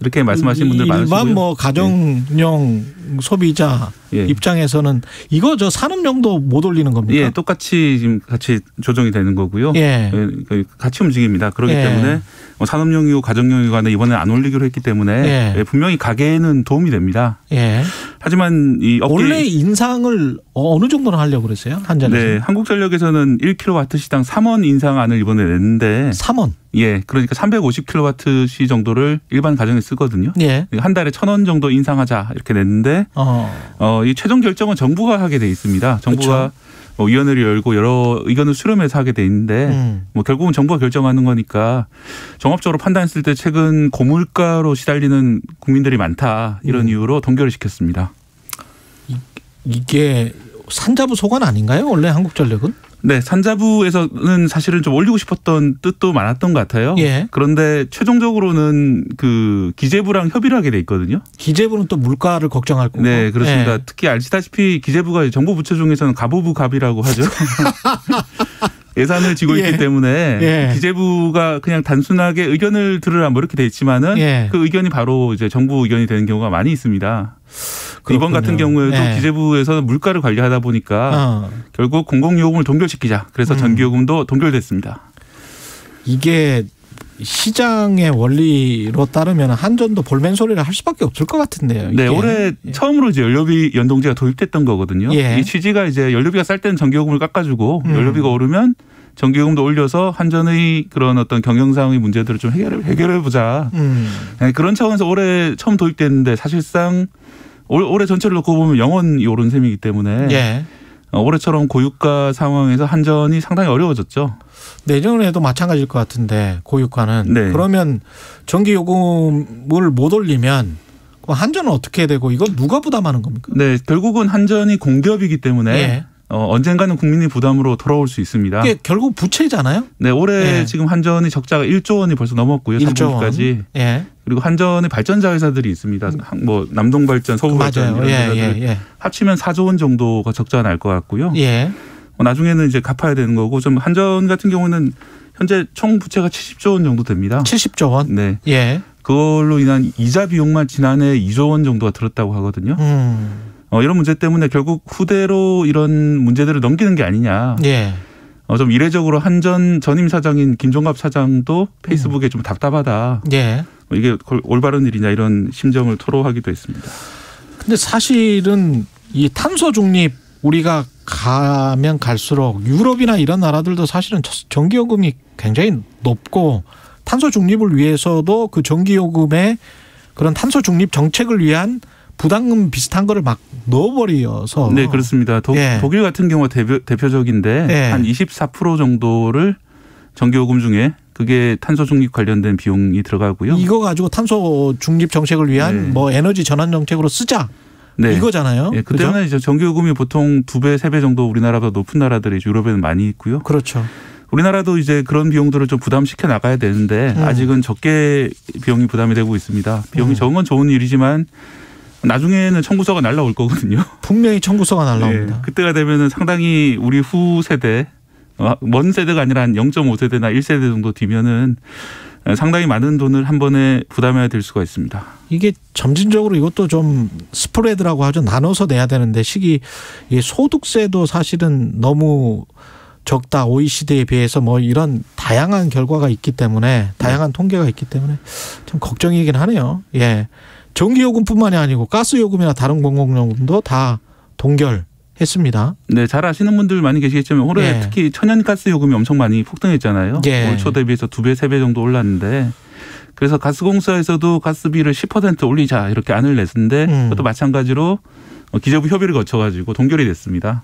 이렇게 말씀하시는 분들 많으시고요. 일반 뭐 가정용 소비자 입장에서는 이거 산업용도 못 올리는 겁니까? 예, 똑같이 지금 같이 조정이 되는 거고요. 같이 움직입니다. 그렇기 때문에 뭐 산업용이고 가정용이고 간에 이번에 안 올리기로 했기 때문에 분명히 가계에는 도움이 됩니다. 하지만 이 원래 인상을 어느 정도는 하려고 그랬어요? 한전에서? 네, 한국전력에서는 1kW시당 3원 인상안을 이번에 냈는데 3원? 예, 그러니까 350kWh 정도를 일반 가정에 쓰거든요. 한 달에 1,000원 정도 인상하자 이렇게 냈는데 이 최종 결정은 정부가 하게 돼 있습니다. 정부가 뭐 위원회를 열고 여러 의견을 수렴해서 하게 돼 있는데 뭐 결국은 정부가 결정하는 거니까 종합적으로 판단했을 때 최근 고물가로 시달리는 국민들이 많다 이런 이유로 동결을 시켰습니다. 이게 산자부 소관 아닌가요? 원래 한국전력은? 네, 산자부에서는 사실은 좀 올리고 싶었던 뜻도 많았던 것 같아요. 그런데 최종적으로는 그 기재부랑 협의를 하게 돼 있거든요. 기재부는 또 물가를 걱정할 거고. 네, 그렇습니다. 특히 아시다시피 기재부가 정부 부처 중에서는 가보부 갑이라고 하죠. 예산을 지고 있기 때문에 기재부가 그냥 단순하게 의견을 들으라 뭐 이렇게 돼 있지만은 그 의견이 바로 이제 정부 의견이 되는 경우가 많이 있습니다. 이번 같은 경우에도 기재부에서 물가를 관리하다 보니까 결국 공공요금을 동결시키자. 그래서 전기요금도 동결됐습니다. 이게 시장의 원리로 따르면 한전도 볼멘 소리를 할 수밖에 없을 것 같은데요. 네, 올해 처음으로 이제 연료비 연동제가 도입됐던 거거든요. 이 취지가 이제 연료비가 쌀 때는 전기요금을 깎아주고 연료비가 오르면 전기요금도 올려서 한전의 그런 어떤 경영상의 문제들을 좀 해결해 보자. 네, 그런 차원에서 올해 처음 도입됐는데 사실상 올해 전체를 놓고 보면 영원히 오른 셈이기 때문에 올해처럼 고유가 상황에서 한전이 상당히 어려워졌죠. 내년에도 마찬가지일 것 같은데 고유가는. 그러면 전기요금을 못 올리면 한전은 어떻게 되고 이건 누가 부담하는 겁니까? 네, 결국은 한전이 공기업이기 때문에 언젠가는 국민의 부담으로 돌아올 수 있습니다. 이게 결국 부채잖아요. 네, 올해 지금 한전의 적자가 1조 원이 벌써 넘었고요. 3분기까지. 그리고 한전의 발전자 회사들이 있습니다. 뭐 남동발전, 서부발전 이런 회사들 합치면 4조 원 정도가 적자가 날 것 같고요. 나중에는 이제 갚아야 되는 거고 좀 한전 같은 경우는 현재 총 부채가 70조 원 정도 됩니다. 70조 원? 네. 그걸로 인한 이자 비용만 지난해 2조 원 정도가 들었다고 하거든요. 이런 문제 때문에 결국 후대로 이런 문제들을 넘기는 게 아니냐. 좀 이례적으로 한전 전임 사장인 김종갑 사장도 페이스북에 좀 답답하다. 이게 올바른 일이냐 이런 심정을 토로하기도 했습니다. 근데 사실은 이 탄소 중립 우리가 가면 갈수록 유럽이나 이런 나라들도 사실은 전기요금이 굉장히 높고 탄소 중립을 위해서도 그 전기요금에 그런 탄소 중립 정책을 위한 부담금 비슷한 거를 막 넣어버려서. 네, 그렇습니다. 독일 같은 경우가 대표적인데 한 24% 정도를 전기요금 중에 그게 탄소 중립 관련된 비용이 들어가고요. 이거 가지고 탄소 중립 정책을 위한 뭐 에너지 전환 정책으로 쓰자. 이거잖아요. 그때는 이제 전기요금이 보통 2배, 3배 정도 우리나라보다 높은 나라들이 유럽에는 많이 있고요. 그렇죠. 우리나라도 이제 그런 비용들을 좀 부담시켜 나가야 되는데 아직은 적게 비용이 부담이 되고 있습니다. 비용이 적은 건 좋은 일이지만 나중에는 청구서가 날라올 거거든요. 분명히 청구서가 날라옵니다. 그때가 되면은 상당히 우리 후 세대, 먼 세대가 아니라 한 0.5세대나 1세대 정도 뒤면은 상당히 많은 돈을 한 번에 부담해야 될 수가 있습니다. 이게 점진적으로 이것도 좀 스프레드라고 하죠. 나눠서 내야 되는데 소득세도 사실은 너무 적다. OECD에 비해서 뭐 이런 다양한 결과가 있기 때문에 다양한 통계가 있기 때문에 좀 걱정이긴 하네요. 전기요금뿐만이 아니고 가스요금이나 다른 공공요금도 다 동결했습니다. 네, 잘 아시는 분들 많이 계시겠지만 올해 특히 천연가스 요금이 엄청 많이 폭등했잖아요. 올 초 대비해서 2배, 3배 정도 올랐는데 그래서 가스공사에서도 가스비를 10% 올리자 이렇게 안을 냈는데 그것도 마찬가지로 기재부 협의를 거쳐가지고 동결이 됐습니다.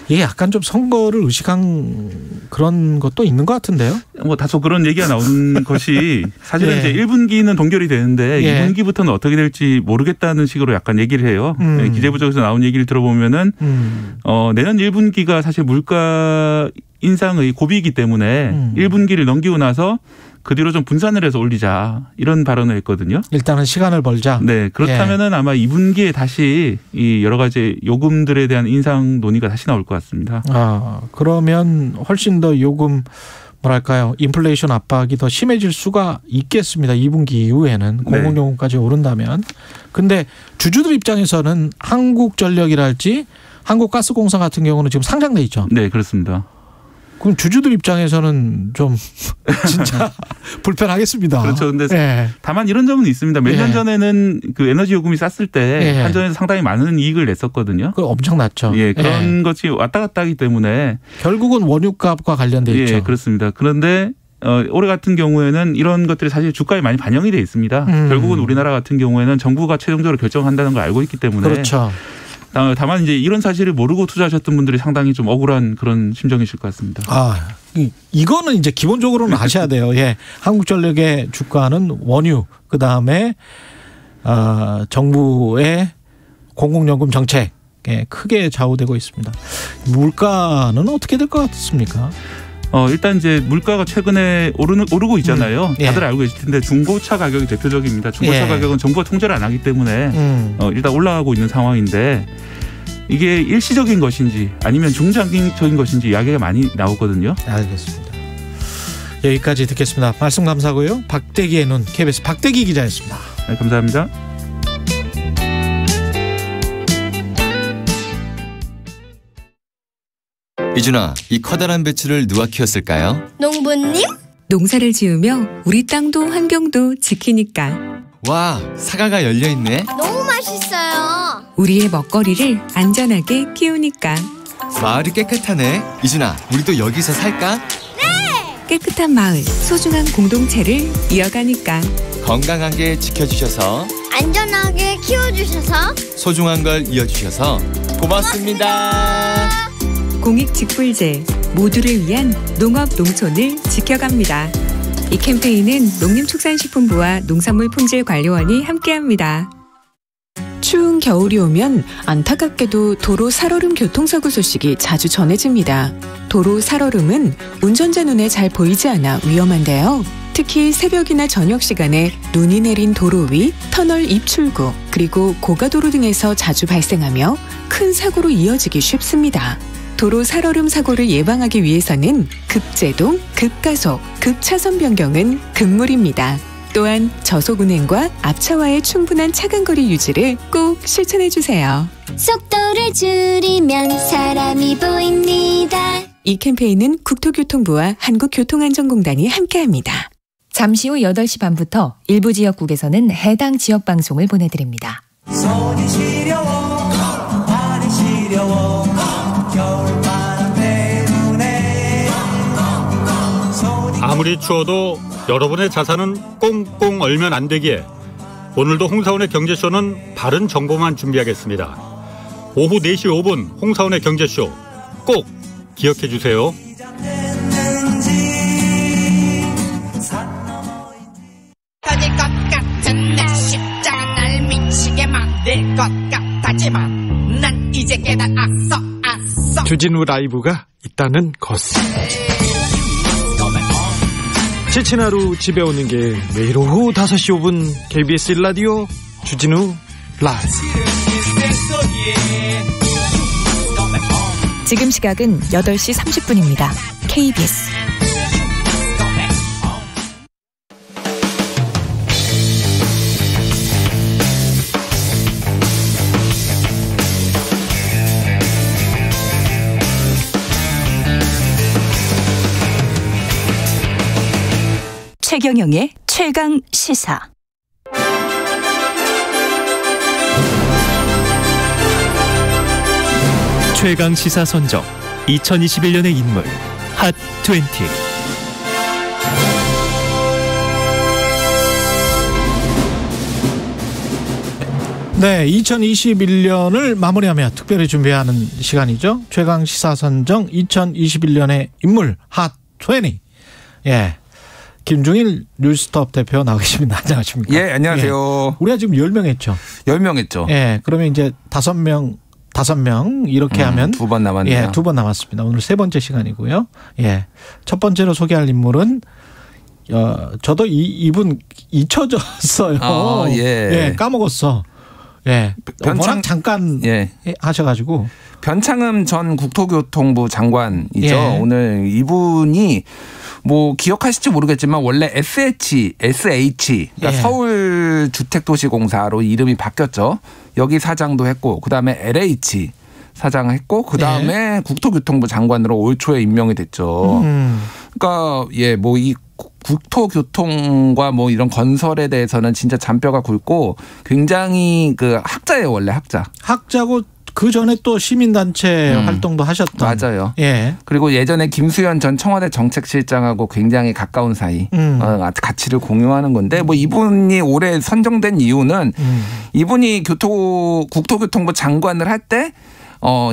이게 약간 좀 선거를 의식한 그런 것도 있는 것 같은데요? 뭐 다소 그런 얘기가 나오는 것이 사실은 이제 1분기는 동결이 되는데 2분기부터는 어떻게 될지 모르겠다는 식으로 약간 얘기를 해요. 기재부 쪽에서 나온 얘기를 들어보면은 내년 1분기가 사실 물가 인상의 고비이기 때문에 1분기를 넘기고 나서 그 뒤로 좀 분산을 해서 올리자 이런 발언을 했거든요. 일단은 시간을 벌자. 네, 그렇다면은 아마 2분기에 다시 이 여러 가지 요금들에 대한 인상 논의가 다시 나올 것 같습니다. 그러면 훨씬 더 요금 뭐랄까요, 인플레이션 압박이 더 심해질 수가 있겠습니다. 2분기 이후에는 공공요금까지 오른다면. 근데 주주들 입장에서는 한국전력이랄지 한국가스공사 같은 경우는 지금 상장돼 있죠. 네, 그렇습니다. 그럼 주주들 입장에서는 좀 진짜 불편하겠습니다. 그렇죠. 근데 다만 이런 점은 있습니다. 몇 년 전에는 그 에너지 요금이 쌌을 때 한전에서 상당히 많은 이익을 냈었거든요. 그 엄청났죠. 그런 것이 왔다 갔다 하기 때문에 결국은 원유값과 관련돼 있죠. 그렇습니다. 그런데 올해 같은 경우에는 이런 것들이 사실 주가에 많이 반영이 돼 있습니다. 결국은 우리나라 같은 경우에는 정부가 최종적으로 결정한다는 걸 알고 있기 때문에. 그렇죠. 다만 이제 이런 사실을 모르고 투자하셨던 분들이 상당히 좀 억울한 그런 심정이실 것 같습니다. 이거는 이제 기본적으로는 아셔야 돼요. 한국전력의 주가는 원유, 그 다음에 정부의 공공요금 정책에 크게 좌우되고 있습니다. 물가는 어떻게 될 것 같습니까? 일단 이제 물가가 최근에 오르고 있잖아요. 다들 알고 계실 텐데 중고차 가격이 대표적입니다. 중고차 가격은 정부가 통제를 안 하기 때문에 일단 올라가고 있는 상황인데 이게 일시적인 것인지 아니면 중장기적인 것인지 이야기가 많이 나오거든요. 알겠습니다. 여기까지 듣겠습니다. 말씀 감사하고요. 박대기의 눈 KBS 박대기 기자였습니다. 네, 감사합니다. 이준아, 이 커다란 배추를 누가 키웠을까요? 농부님? 농사를 지으며 우리 땅도 환경도 지키니까. 와, 사과가 열려있네. 너무 맛있어요. 우리의 먹거리를 안전하게 키우니까. 마을이 깨끗하네. 이준아, 우리도 여기서 살까? 네! 깨끗한 마을, 소중한 공동체를 이어가니까. 건강하게 지켜주셔서, 안전하게 키워주셔서, 소중한 걸 이어주셔서 고맙습니다. 공익직불제, 모두를 위한 농업 농촌을 지켜갑니다. 이 캠페인은 농림축산식품부와 농산물품질관리원이 함께합니다. 추운 겨울이 오면 안타깝게도 도로 살얼음 교통사고 소식이 자주 전해집니다. 도로 살얼음은 운전자 눈에 잘 보이지 않아 위험한데요. 특히 새벽이나 저녁 시간에 눈이 내린 도로 위, 터널 입출구, 그리고 고가도로 등에서 자주 발생하며 큰 사고로 이어지기 쉽습니다. 도로 살얼음 사고를 예방하기 위해서는 급제동, 급가속, 급차선 변경은 금물입니다. 또한 저속 운행과 앞차와의 충분한 차간거리 유지를 꼭 실천해 주세요. 속도를 줄이면 사람이 보입니다. 이 캠페인은 국토교통부와 한국교통안전공단이 함께합니다. 잠시 후 8시 반부터 일부 지역국에서는 해당 지역 방송을 보내드립니다. 손이 시려워 발이 시려워 겨울바람 때문에 아무리 추워도 여러분의 자산은 꽁꽁 얼면 안 되기에 오늘도 홍사원의 경제쇼는 바른 정보만 준비하겠습니다. 오후 4시 5분 홍사원의 경제쇼 꼭 기억해 주세요. 터질 것 같은 내 십자가 날 미치게 만들 것 같았지만 난 이제 깨달았어. 주진우 라이브가 있다는 것을. 지친 하루 집에 오는 게 매일 오후 5시 5분 KBS 1라디오 주진우 라이브. 지금 시각은 8시 30분입니다. KBS 최경영의 최강 시사. 최강 시사 선정 2021년의 인물 핫 20. 네, 2021년을 마무리하며 특별히 준비하는 시간이죠. 최강 시사 선정 2021년의 인물 핫 20. 예. 김중일 뉴스톱 대표 나와 계십니다. 안녕하십니까? 예, 안녕하세요. 예. 우리가 지금 10명 했죠. 10명 했죠. 예. 그러면 이제 5명 이렇게 하면 2번 남았네요. 예, 2번 남았습니다. 오늘 3번째 시간이고요. 예. 첫 번째로 소개할 인물은 저도 이분 잊혀졌어요. 예. 예, 까먹었어. 예. 워낙 잠깐 하셔가지고. 변창흠 전 국토교통부 장관이죠. 예. 오늘 이분이 뭐 기억하실지 모르겠지만 원래 SH 그러니까 서울주택도시공사로 이름이 바뀌었죠. 여기 사장도 했고 그다음에 LH 사장 했고 그다음에 국토교통부 장관으로 올 초에 임명이 됐죠. 그러니까 뭐 이 국토교통과 뭐 이런 건설에 대해서는 진짜 잔뼈가 굵고 굉장히 그 학자예요. 원래 학자고 그 전에 또 시민단체 활동도 하셨던. 맞아요. 예. 그리고 예전에 김수현 전 청와대 정책실장하고 굉장히 가까운 사이, 가치를 공유하는 건데 뭐 이분이 올해 선정된 이유는 이분이 국토교통부 장관을 할 때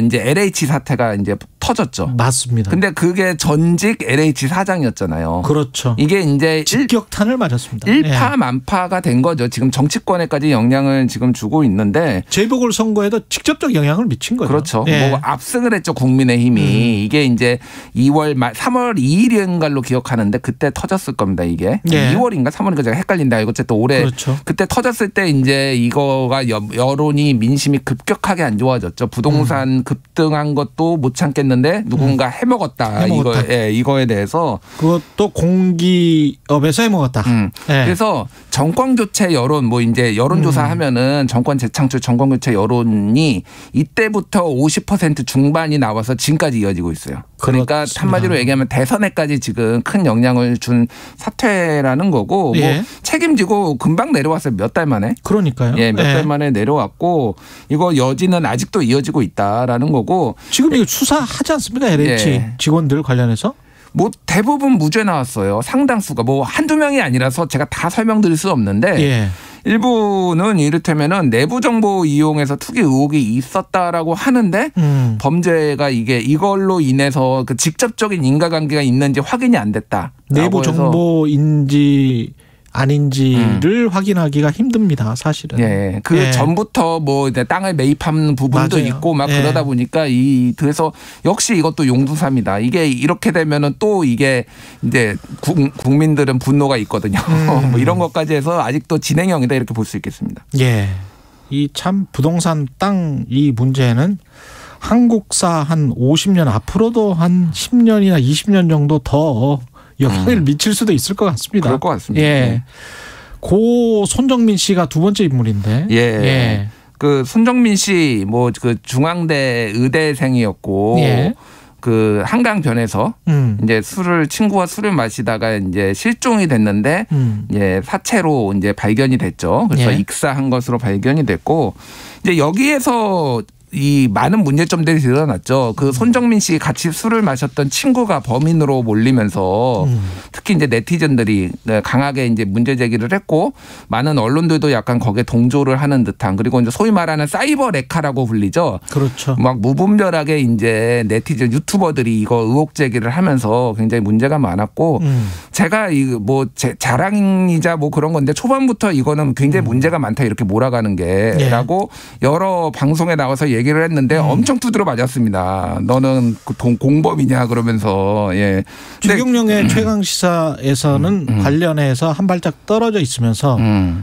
이제 LH 사태가 이제 터졌죠. 맞습니다. 근데 그게 전직 LH 사장이었잖아요. 그렇죠. 이게 이제 직격탄을 맞았습니다. 일파만파가 된 거죠. 지금 정치권에까지 영향을 지금 주고 있는데 재보궐선거에도 직접적 영향을 미친 거죠. 그렇죠. 뭐 압승을 했죠. 국민의힘이. 이게 이제 2월 말 3월 2일인가로 기억하는데 그때 터졌을 겁니다. 이게 2월인가 3월인가 제가 헷갈린다. 이거 어쨌든 올해 그렇죠. 그때 터졌을 때 이제 이거가 여론이 민심이 급격하게 안 좋아졌죠. 부동산 급등한 것도 못 참겠는데 누군가 해먹었다. 이거에 대해서 그것도 공기업에서 해먹었다. 그래서 정권 교체 여론 뭐 이제 여론조사 하면은 정권 재창출 정권 교체 여론이 이때부터 50% 중반이 나와서 지금까지 이어지고 있어요. 그러니까 그렇습니다. 한마디로 얘기하면 대선에까지 지금 큰 영향을 준 사태라는 거고 뭐 책임지고 금방 내려왔어요. 몇 달 만에. 그러니까요. 몇 달 만에 내려왔고 이거 여지는 아직도 이어지고 있다라는 거고 지금 이거 수사하지 않습니까? LH 직원들 관련해서? 뭐 대부분 무죄 나왔어요. 상당수가 뭐 한두 명이 아니라서 제가 다 설명드릴 수 없는데 일부는 이를테면은 내부 정보 이용해서 투기 의혹이 있었다라고 하는데 범죄가 이걸로 인해서 그 직접적인 인과관계가 있는지 확인이 안 됐다. 내부 정보인지 아닌지를 확인하기가 힘듭니다, 사실은. 예. 그 예. 전부터 뭐 이제 땅을 매입한 부분도 맞아요. 있고 막 예. 그러다 보니까 그래서 역시 이것도 용두사입니다. 이게 이렇게 되면은 또 이게 이제 국민들은 분노가 있거든요. 뭐 이런 것까지 해서 아직도 진행형이다 이렇게 볼 수 있겠습니다. 예. 이 참 부동산 땅 이 문제는 한국사 한 50년 앞으로도 한 10년이나 20년 정도 더 영향을 미칠 수도 있을 것 같습니다. 그럴 것 같습니다. 예. 고 손정민 씨가 두 번째 인물인데. 예. 예. 그 손정민 씨 뭐 그 중앙대 의대생이었고 예. 그 한강변에서 이제 친구와 술을 마시다가 이제 실종이 됐는데 이제 사체로 이제 발견이 됐죠. 그래서 예. 익사한 것으로 발견이 됐고 이제 여기에서 이 많은 문제점들이 드러났죠. 그 손정민 씨 같이 술을 마셨던 친구가 범인으로 몰리면서 특히 이제 네티즌들이 강하게 이제 문제 제기를 했고 많은 언론들도 약간 거기에 동조를 하는 듯한 그리고 이제 소위 말하는 사이버 레카라고 불리죠. 그렇죠. 막 무분별하게 이제 네티즌 유튜버들이 이거 의혹 제기를 하면서 굉장히 문제가 많았고 제가 이 뭐 자랑이자 뭐 그런 건데 초반부터 이거는 굉장히 문제가 많다 이렇게 몰아가는 게라고 여러 방송에 나와서 얘기를 했는데 엄청 두드려 맞았습니다. 너는 공범이냐 그러면서 예. 최경영의 최강시사에서는 관련해서 한 발짝 떨어져 있으면서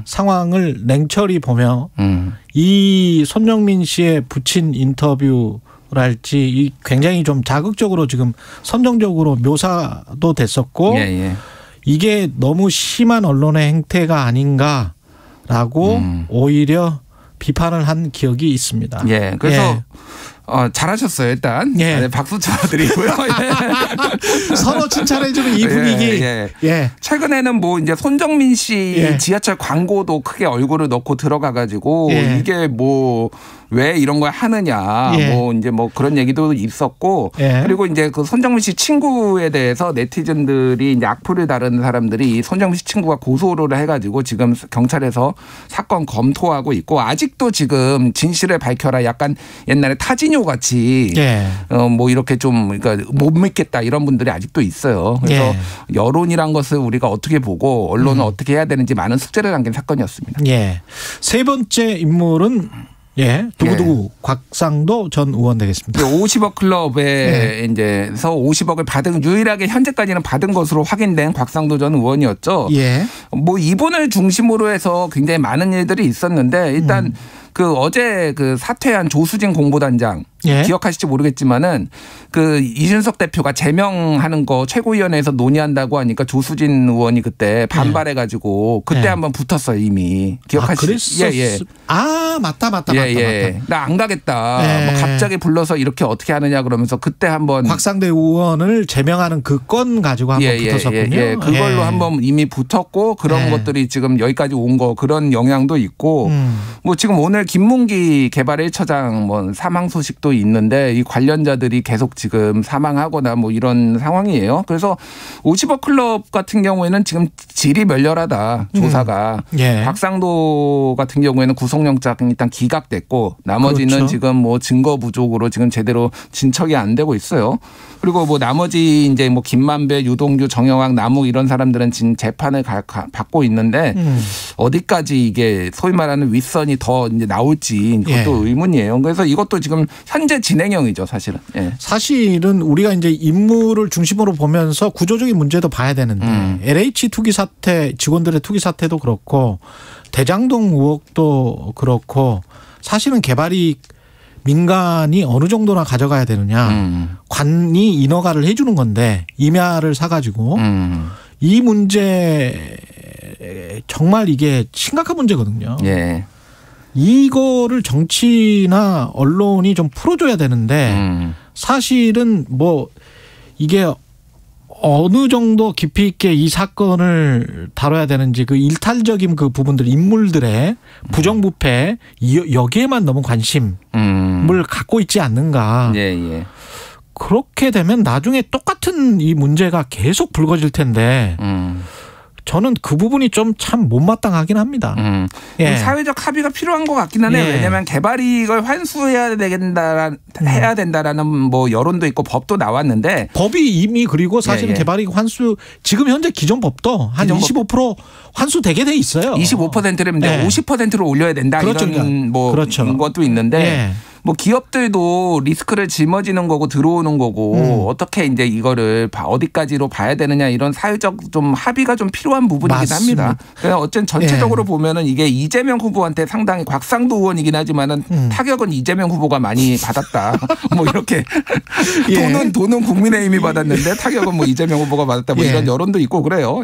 상황을 냉철히 보며 이 손정민 씨의 부친 인터뷰랄지 이 굉장히 좀 자극적으로 지금 선정적으로 묘사도 됐었고 이게 너무 심한 언론의 행태가 아닌가라고 오히려 비판을 한 기억이 있습니다. 예. 그래서 잘하셨어요, 일단. 예. 박수 쳐드리고요. 예. 서로 칭찬해주는 이 분위기. 예. 최근에는 뭐 이제 손정민 씨 지하철 광고도 크게 얼굴을 넣고 들어가가지고 이게 뭐 왜 이런 걸 하느냐, 뭐 이제 뭐 그런 얘기도 있었고, 그리고 이제 그 손정민 씨 친구에 대해서 네티즌들이 이제 악플을 다루는 사람들이 이 손정민 씨 친구가 고소를 해가지고 지금 경찰에서 사건 검토하고 있고 아직도 지금 진실을 밝혀라 약간 옛날에 타진요 같이 뭐 이렇게 좀 그러니까 못 믿겠다 이런 분들이 아직도 있어요. 그래서 여론이란 것을 우리가 어떻게 보고 언론은 어떻게 해야 되는지 많은 숙제를 남긴 사건이었습니다. 예. 세 번째 인물은 두구두구 곽상도 전 의원 되겠습니다. 50억 클럽에 이제서 50억을 받은 유일하게 현재까지는 받은 것으로 확인된 곽상도 전 의원이었죠. 뭐 이분을 중심으로 해서 굉장히 많은 일들이 있었는데 일단 그 어제 그 사퇴한 조수진 공보단장 기억하실지 모르겠지만은 그 이준석 대표가 제명하는 거 최고위원회에서 논의한다고 하니까 조수진 의원이 그때 반발해가지고 그때 한번 붙었어요 이미. 기억하시죠? 맞다. 나 안 가겠다. 뭐 갑자기 불러서 이렇게 어떻게 하느냐 그러면서 그때 한번 곽상도 의원을 제명하는 그 건 가지고 한번 붙었었군요. 그걸로 한번 이미 붙었고 그런 것들이 지금 여기까지 온 거 그런 영향도 있고 뭐 지금 오늘 김문기 개발 1처장 뭐 사망 소식도 있는데 이 관련자들이 계속 지금 사망하거나 뭐 이런 상황이에요. 그래서 50억 클럽 같은 경우에는 지금 질이 멸렬하다 조사가. 곽상도 같은 경우에는 구속영장 일단 기각됐고 나머지는 지금 뭐 증거 부족으로 지금 제대로 진척이 안 되고 있어요. 그리고 뭐 나머지 이제 뭐 김만배, 유동규, 정영학, 남욱 이런 사람들은 지금 재판을 받고 있는데 어디까지 이게 소위 말하는 윗선이 더 이제 나올지 그것도 의문이에요. 그래서 이것도 지금 현재 진행형이죠, 사실은. 사실은 우리가 이제 인물을 중심으로 보면서 구조적인 문제도 봐야 되는데 LH 투기 사태, 직원들의 투기 사태도 그렇고 대장동 의혹도 그렇고 사실은 개발이 민간이 어느 정도나 가져가야 되느냐. 관이 인허가를 해 주는 건데 임야를 사가지고 이 문제 정말 이게 심각한 문제거든요. 이거를 정치나 언론이 좀 풀어줘야 되는데 사실은 뭐 이게 어느 정도 깊이 있게 이 사건을 다뤄야 되는지 그 일탈적인 그 부분들 인물들의 부정부패 여기에만 너무 관심을 갖고 있지 않는가. 그렇게 되면 나중에 똑같은 이 문제가 계속 불거질 텐데 저는 그 부분이 좀 참 못마땅하긴 합니다. 예. 사회적 합의가 필요한 것 같기는 해요. 왜냐하면 개발 이익을 환수해야 된다라는 뭐 여론도 있고 법도 나왔는데 법이 이미 그리고 사실은 개발 이익 환수 지금 현재 기존 법도 한 25% 환수되게 돼 있어요. 25%를 50%로 올려야 된다. 그렇죠. 이런 뭐 것도 있는데. 뭐 기업들도 리스크를 짊어지는 거고 들어오는 거고 어떻게 이제 이거를 어디까지로 봐야 되느냐 이런 사회적 좀 합의가 좀 필요한 부분이긴 합니다. 그래서 어쨌든 전체적으로 보면은 이게 이재명 후보한테 상당히 곽상도 의원이긴 하지만은 타격은 이재명 후보가 많이 받았다. 뭐 이렇게 돈은 국민의힘이 받았는데 타격은 뭐 이재명 후보가 받았다. 뭐 이런 여론도 있고 그래요.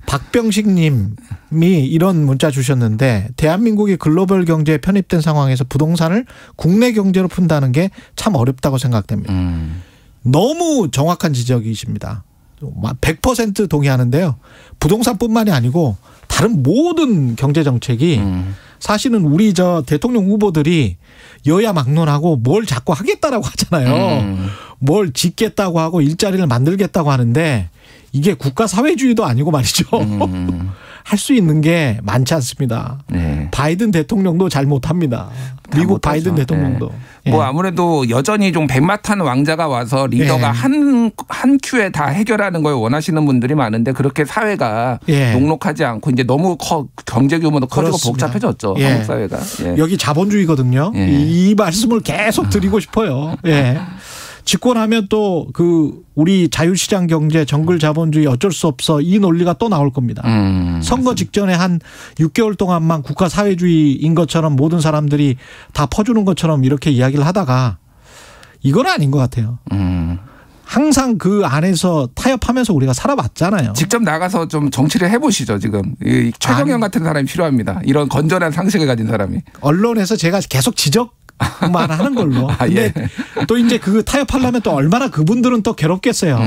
박병식님. 이 이런 문자 주셨는데 대한민국이 글로벌 경제에 편입된 상황에서 부동산을 국내 경제로 푼다는 게 참 어렵다고 생각됩니다. 너무 정확한 지적이십니다. 100% 동의하는데요. 부동산뿐만이 아니고 다른 모든 경제 정책이 사실은 우리 저 대통령 후보들이 여야 막론하고 뭘 자꾸 하겠다라고 하잖아요. 뭘 짓겠다고 하고 일자리를 만들겠다고 하는데 이게 국가 사회주의도 아니고 말이죠. 할 수 있는 게 많지 않습니다. 바이든 대통령도 잘 못합니다. 미국 바이든 대통령도. 뭐 아무래도 여전히 좀 백마탄 왕자가 와서 리더가 한 큐에 다 해결하는 걸 원하시는 분들이 많은데 그렇게 사회가 녹록하지 않고 이제 너무 경제 규모도 커지고 복잡해졌죠. 한국 사회가. 여기 자본주의거든요. 이 말씀을 계속 드리고 싶어요. 집권하면 또 우리 자유시장 경제, 정글 자본주의 어쩔 수 없어 이 논리가 또 나올 겁니다. 선거 직전에 한 6개월 동안만 국가 사회주의인 것처럼 모든 사람들이 다 퍼주는 것처럼 이렇게 이야기를 하다가 이건 아닌 것 같아요. 항상 그 안에서 타협하면서 우리가 살아왔잖아요. 직접 나가서 좀 정치를 해보시죠. 지금 최경영 같은 사람이 필요합니다. 이런 건전한 상식을 가진 사람이. 언론에서 제가 계속 만 하는 걸로. 근데 또 이제 그 타협하려면 또 얼마나 그분들은 또 괴롭겠어요.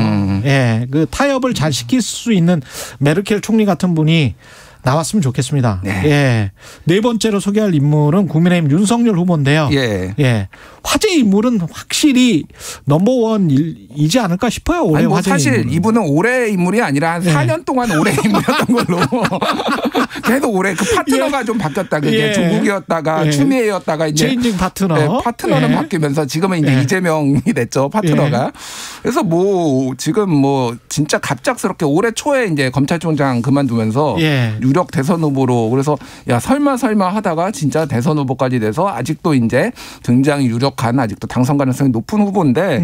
그 타협을 잘 시킬 수 있는 메르켈 총리 같은 분이 나왔으면 좋겠습니다. 네 번째로 소개할 인물은 국민의힘 윤석열 후보인데요. 화제 인물은 확실히 넘버원이지 않을까 싶어요. 올해 화제 사실 인물은. 이분은 올해 인물이 아니라 한 4년 동안 올해 인물이었던 걸로. 계속 올해 그 파트너가 좀 바뀌었다. 그게 조국이었다가 추미애였다가 이제 체인징 파트너. 파트너는 바뀌면서 지금은 이제 이재명이 됐죠. 파트너가. 그래서 뭐 지금 뭐 진짜 갑작스럽게 올해 초에 이제 검찰총장 그만두면서 유력 대선 후보로 그래서 야 설마 하다가 진짜 대선 후보까지 돼서 아직도 이제 굉장히 유력한 아직도 당선 가능성이 높은 후보인데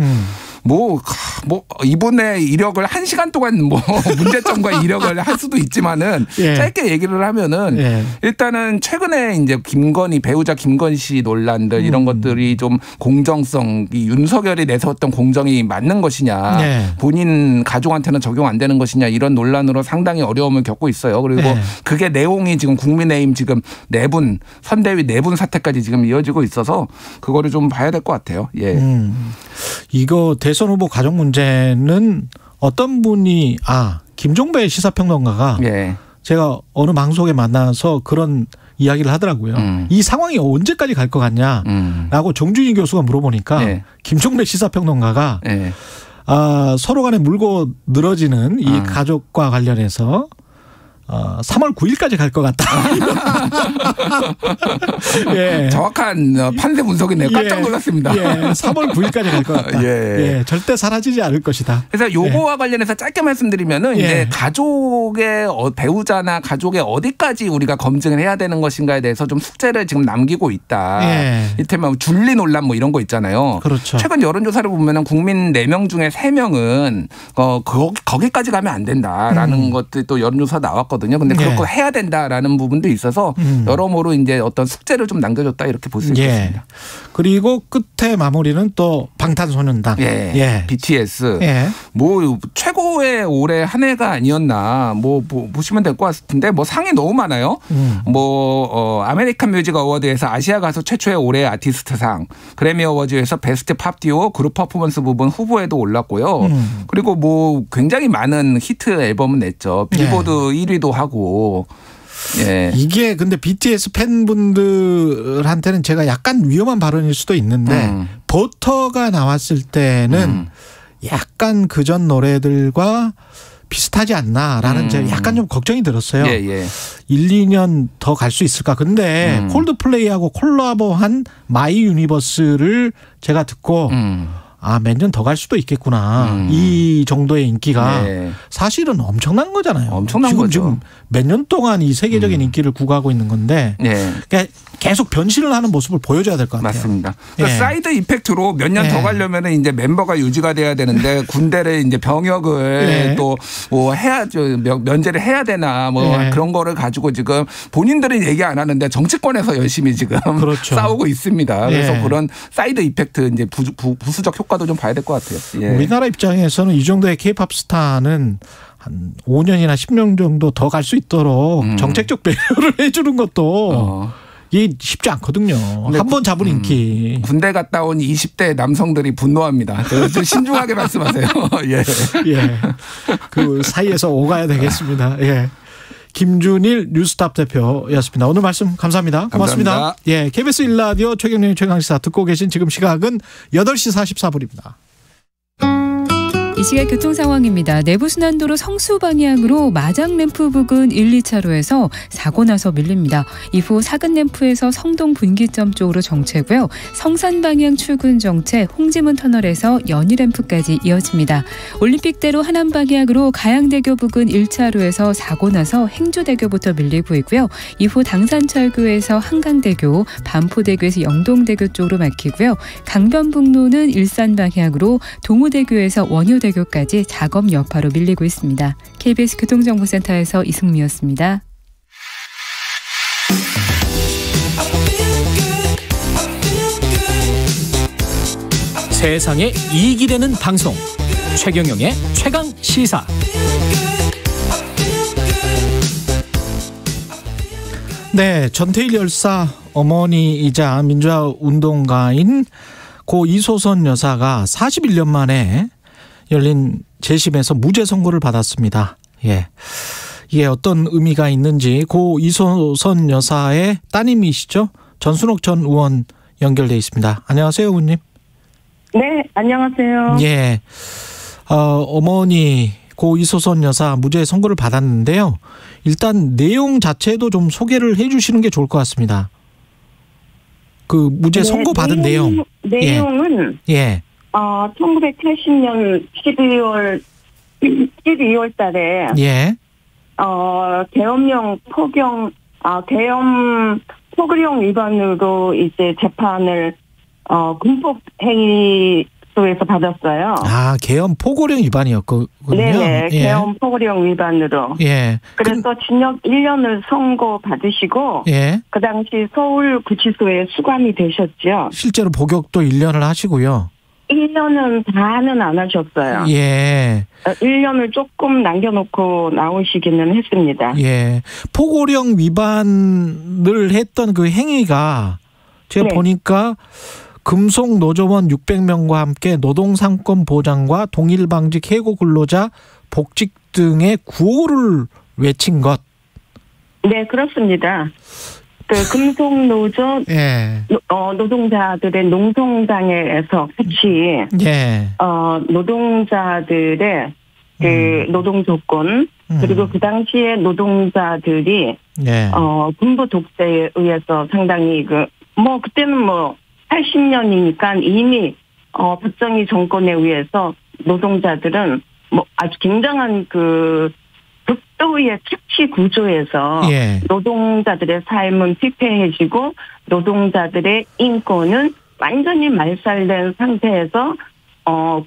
뭐 이분의 이력을 1시간 동안 뭐 문제점과 이력을 할 수도 있지만은 짧게 얘기를 하면은 일단은 최근에 이제 배우자 김건희 씨 논란들 이런 것들이 좀 공정성 이 윤석열이 내세웠던 공정이 맞는 것이냐 본인 가족한테는 적용 안 되는 것이냐 이런 논란으로 상당히 어려움을 겪고 있어요. 그리고 그게 내용이 지금 국민의힘 지금 선대위 내분 사태까지 지금 이어지고 있어서 그거를 좀 봐야 될 것 같아요. 이거 대선 후보 가족 문제는 어떤 분이 김종배 시사평론가가 제가 어느 방송에 만나서 그런 이야기를 하더라고요. 이 상황이 언제까지 갈 것 같냐라고 정준희 교수가 물어보니까 김종배 시사평론가가 서로 간에 물고 늘어지는 이 가족과 관련해서 3월 9일까지 갈 것 같다. 정확한 판세 분석이네요. 깜짝 놀랐습니다. 3월 9일까지 갈 것 같다. 절대 사라지지 않을 것이다. 그래서 요거와 관련해서 짧게 말씀드리면은 이제 가족의 배우자나 가족의 어디까지 우리가 검증을 해야 되는 것인가에 대해서 좀 숙제를 지금 남기고 있다. 이를테면 줄리 논란 뭐 이런 거 있잖아요. 그렇죠. 최근 여론조사를 보면은 국민 4명 중에 3명은 거기까지 가면 안 된다라는 것들이 또 여론조사 나왔거든요. 근데 그렇고 해야 된다라는 부분도 있어서 여러모로 이제 어떤 숙제를 좀 남겨줬다 이렇게 볼 수 있겠습니다. 그리고 끝에 마무리는 또 방탄소년단. BTS. 뭐 최고의 올해 한 해가 아니었나 뭐 보시면 될 것 같은데 뭐 상이 너무 많아요. 아메리칸 뮤직 어워드에서 아시아 가수 최초의 올해 아티스트상, 그래미 어워즈에서 베스트 팝 듀오 그룹 퍼포먼스 부분 후보에도 올랐고요. 그리고 뭐 굉장히 많은 히트 앨범을 냈죠. 빌보드 1위도 하고. 이게 근데 BTS 팬분들한테는 제가 약간 위험한 발언일 수도 있는데 버터가 나왔을 때는 약간 그전 노래들과 비슷하지 않나라는 제 약간 좀 걱정이 들었어요. 예, 예. 1, 2년 더 갈 수 있을까? 근데 콜드플레이하고 콜라보한 마이 유니버스를 제가 듣고 몇 년 더 갈 수도 있겠구나. 이 정도의 인기가 사실은 엄청난 거잖아요. 엄청난 거죠. 지금 몇 년 동안 이 세계적인 인기를 구가하고 있는 건데 그러니까 계속 변신을 하는 모습을 보여줘야 될 것 같아요. 맞습니다. 그러니까 사이드 이펙트로 몇 년 더 가려면 이제 멤버가 유지가 돼야 되는데 군대를 이제 병역을 또 뭐 해야죠. 면제를 해야 되나 뭐 그런 거를 가지고 지금 본인들은 얘기 안 하는데 정치권에서 열심히 지금 싸우고 있습니다. 그래서 그런 사이드 이펙트 이제 부수적 효과도 좀 봐야 될 것 같아요. 우리나라 입장에서는 이 정도의 K-팝 스타는 한 5년이나 10년 정도 더 갈 수 있도록 정책적 배려를 해주는 것도 이게 쉽지 않거든요. 한 번 잡은 인기. 군대 갔다 온 20대 남성들이 분노합니다. 좀 신중하게 말씀하세요. 예. 그 사이에서 오가야 되겠습니다. 예. 김준일 뉴스탑 대표였습니다. 오늘 말씀 감사합니다. 고맙습니다. 감사합니다. 예, KBS 1라디오 최경영의 최강시사 듣고 계신 지금 시각은 8시 44분입니다. 이 시각 교통 상황입니다. 내부순환도로 성수 방향으로 마장램프 부근 1, 2차로에서 사고 나서 밀립니다. 이후 사근램프에서 성동 분기점 쪽으로 정체고요. 성산 방향 출근 정체 홍지문 터널에서 연희램프까지 이어집니다. 올림픽대로 하남 방향으로 가양대교 부근 1차로에서 사고 나서 행주대교부터 밀리고 있고요. 이후 당산철교에서 한강대교, 반포대교에서 영동대교 쪽으로 막히고요. 강변북로는 일산 방향으로 동호대교에서 원효대교 까지 작업 여파로 밀리고 있습니다. KBS 교통정보센터에서 이승미였습니다. 세상에 이익이 되는 방송 최경영의 최강시사. 네, 전태일 열사 어머니이자 민주화운동가인 고 이소선 여사가 41년 만에 열린 재심에서 무죄 선고를 받았습니다. 예, 이게 어떤 의미가 있는지 고 이소선 여사의 따님이시죠? 전순옥 전 의원 연결돼 있습니다. 안녕하세요, 의원님. 네, 안녕하세요. 예, 어머니 고 이소선 여사 무죄 선고를 받았는데요. 일단 내용 자체도 좀 소개를 해주시는 게 좋을 것 같습니다. 그 무죄 선고 받은 내용. 내용은 1980년 12월 달에 계엄령 포교령 위반으로 이제 재판을 군법행위소에서 받았어요. 아, 계엄 포고령 위반이었군요. 네, 계엄 포고령 위반으로. 그래서 징역 1년을 선고받으시고 그 당시 서울구치소에 수감이 되셨죠. 실제로 복역도 1년을 하시고요. 1년은 다는 안 하셨어요. 1년을 조금 남겨놓고 나오시기는 했습니다. 포고령 위반을 했던 그 행위가 제가 보니까 금속 노조원 600명과 함께 노동상권 보장과 동일방직 해고 근로자 복직 등의 구호를 외친 것. 네, 그렇습니다. 그 금속노조 노동자들의 농성장에서 같이 노동자들의 그 노동 조건 그리고 그 당시에 노동자들이 군부 독재에 의해서 상당히 그때는 80년이니까 이미 박정희 정권에 의해서 노동자들은 아주 굉장한 그 극도의 착취 구조에서 노동자들의 삶은 피폐해지고 노동자들의 인권은 완전히 말살된 상태에서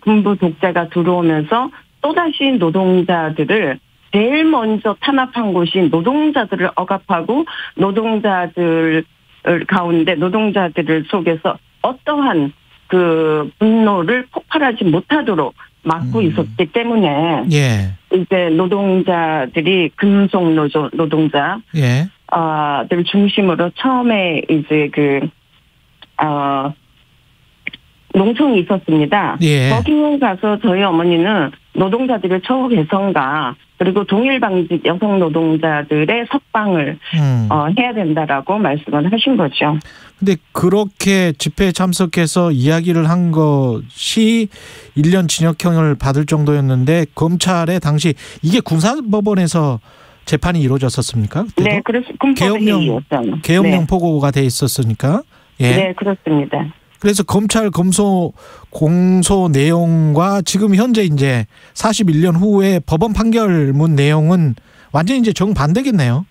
군부 독재가 들어오면서 또다시 노동자들을 제일 먼저 탄압한 곳이 노동자들을 억압하고 노동자들 가운데 노동자들을 속에서 어떠한 그 분노를 폭발하지 못하도록 막고 있었기 때문에 이제 노동자들이 금속노조 노동자 들 중심으로 처음에 이제 농청이 있었습니다. 거기 가서 저희 어머니는 노동자들의 처우 개선과 그리고 동일방직 여성 노동자들의 석방을 해야 된다라고 말씀을 하신 거죠. 근데 그렇게 집회에 참석해서 이야기를 한 것이 1년 징역형을 받을 정도였는데 검찰에 당시 이게 군사법원에서 재판이 이루어졌었습니까? 그때도? 네, 그래서 군법회의였잖아요. 계엄령 네. 포고가 돼 있었으니까. 예. 네, 그렇습니다. 그래서 검찰 공소 내용과 지금 현재 이제 41년 후에 법원 판결문 내용은 완전히 이제 정반대겠네요.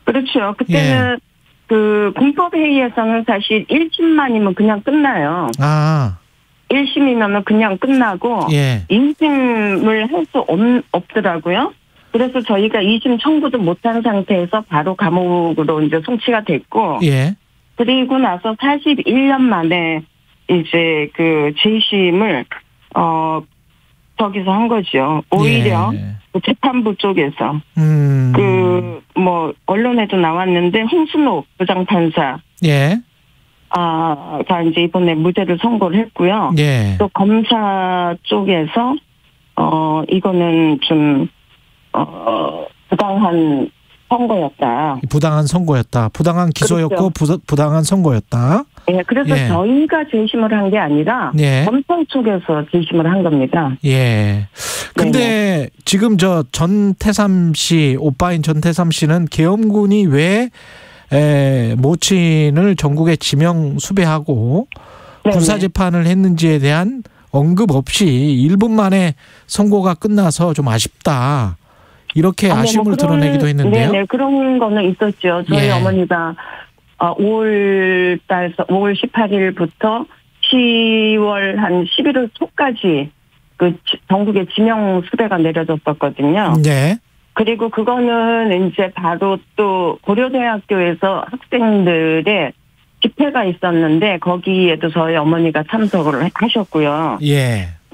그렇죠. 그때는 그 군법회의에서는 사실 1심만이면 그냥 끝나요. 1심이면 그냥 끝나고 2심을 할 수 없더라고요. 그래서 저희가 2심 청구도 못한 상태에서 바로 감옥으로 이제 송치가 됐고 그리고 나서 41년 만에 이제 그 재심을 저기서 한 거죠. 오히려 그 재판부 쪽에서 그 뭐 언론에도 나왔는데 홍순옥 부장판사 가 이제 이번에 무죄를 선고를 했고요. 또 검사 쪽에서 이거는 좀 부당한 선거였다. 부당한 선거였다. 부당한 기소였고 그렇죠. 부당한 선거였다. 네, 그래서 저희가 재심을 한 게 아니라 검찰 쪽에서 재심을 한 겁니다. 예. 근데 지금 저 전태삼 씨, 오빠인 전태삼 씨는 계엄군이 왜 모친을 전국에 지명 수배하고 군사 재판을 했는지에 대한 언급 없이 1분 만에 선고가 끝나서 좀 아쉽다. 이렇게 아쉬움을 드러내기도 했는데요. 네, 그런 거는 있었죠. 저희 어머니가 5월 18일부터 10월 한 11월 초까지 그 전국에 지명 수배가 내려졌었거든요. 그리고 그거는 이제 바로 또 고려대학교에서 학생들의 집회가 있었는데 거기에도 저희 어머니가 참석을 하셨고요.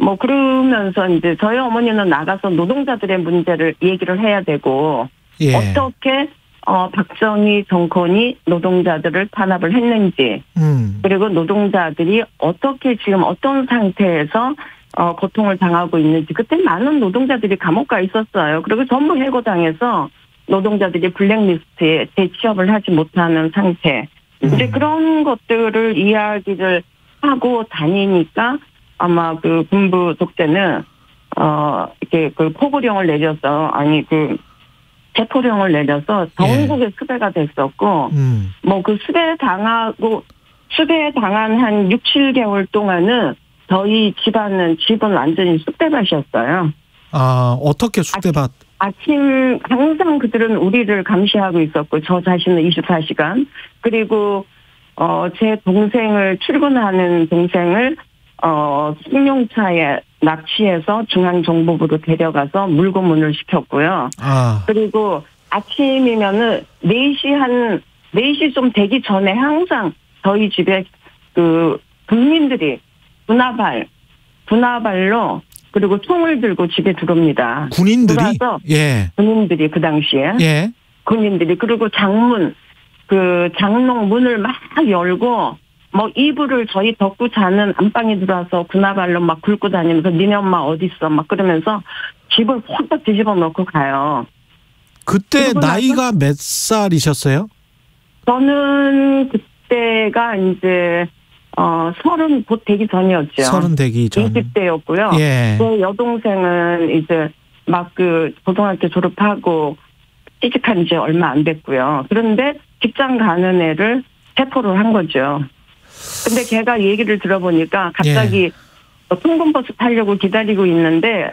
뭐 그러면서 이제 저희 어머니는 나가서 노동자들의 문제를 얘기를 해야 되고 어떻게 박정희 정권이 노동자들을 탄압을 했는지 그리고 노동자들이 어떻게 지금 어떤 상태에서 고통을 당하고 있는지 그때 많은 노동자들이 감옥 가 있었어요. 그리고 전부 해고당해서 노동자들이 블랙리스트에 재취업을 하지 못하는 상태. 이제 그런 것들을 이야기를 하고 다니니까 아마 그 군부 독재는 이렇게 그 포고령을 내려서 체포령을 내려서 전국에 수배가 됐었고 뭐 그 수배 당한 한 6, 7개월 동안은 저희 집은 완전히 쑥대밭이었어요. 어떻게 쑥대밭? 아침 항상 그들은 우리를 감시하고 있었고 저 자신은 24시간 그리고 제 동생을 출근하는 동생을 승용차에 납치해서 중앙정보부로 데려가서 물고문을 시켰고요. 그리고 아침이면은 4시 좀 되기 전에 항상 저희 집에 그 군민들이 분화발로 그리고 총을 들고 집에 들어옵니다. 군인들이? 군인들이 그 당시에. 군인들이. 그리고 장롱 문을 막 열고 뭐 이불을 저희 덮고 자는 안방에 들어와서 군화발로 막 굴고 다니면서 니네 엄마 어딨어 막 그러면서 집을 확 뒤집어 놓고 가요. 그때 나이가 몇 살이셨어요? 저는 그때가 이제 30 곧 되기 전이었죠. 30 되기 전. 20대였고요. 제 여동생은 이제 막 그 고등학교 졸업하고 취직한 지 얼마 안 됐고요. 그런데 직장 가는 애를 체포를 한 거죠. 근데 걔가 얘기를 들어보니까 갑자기 통근버스 타려고 기다리고 있는데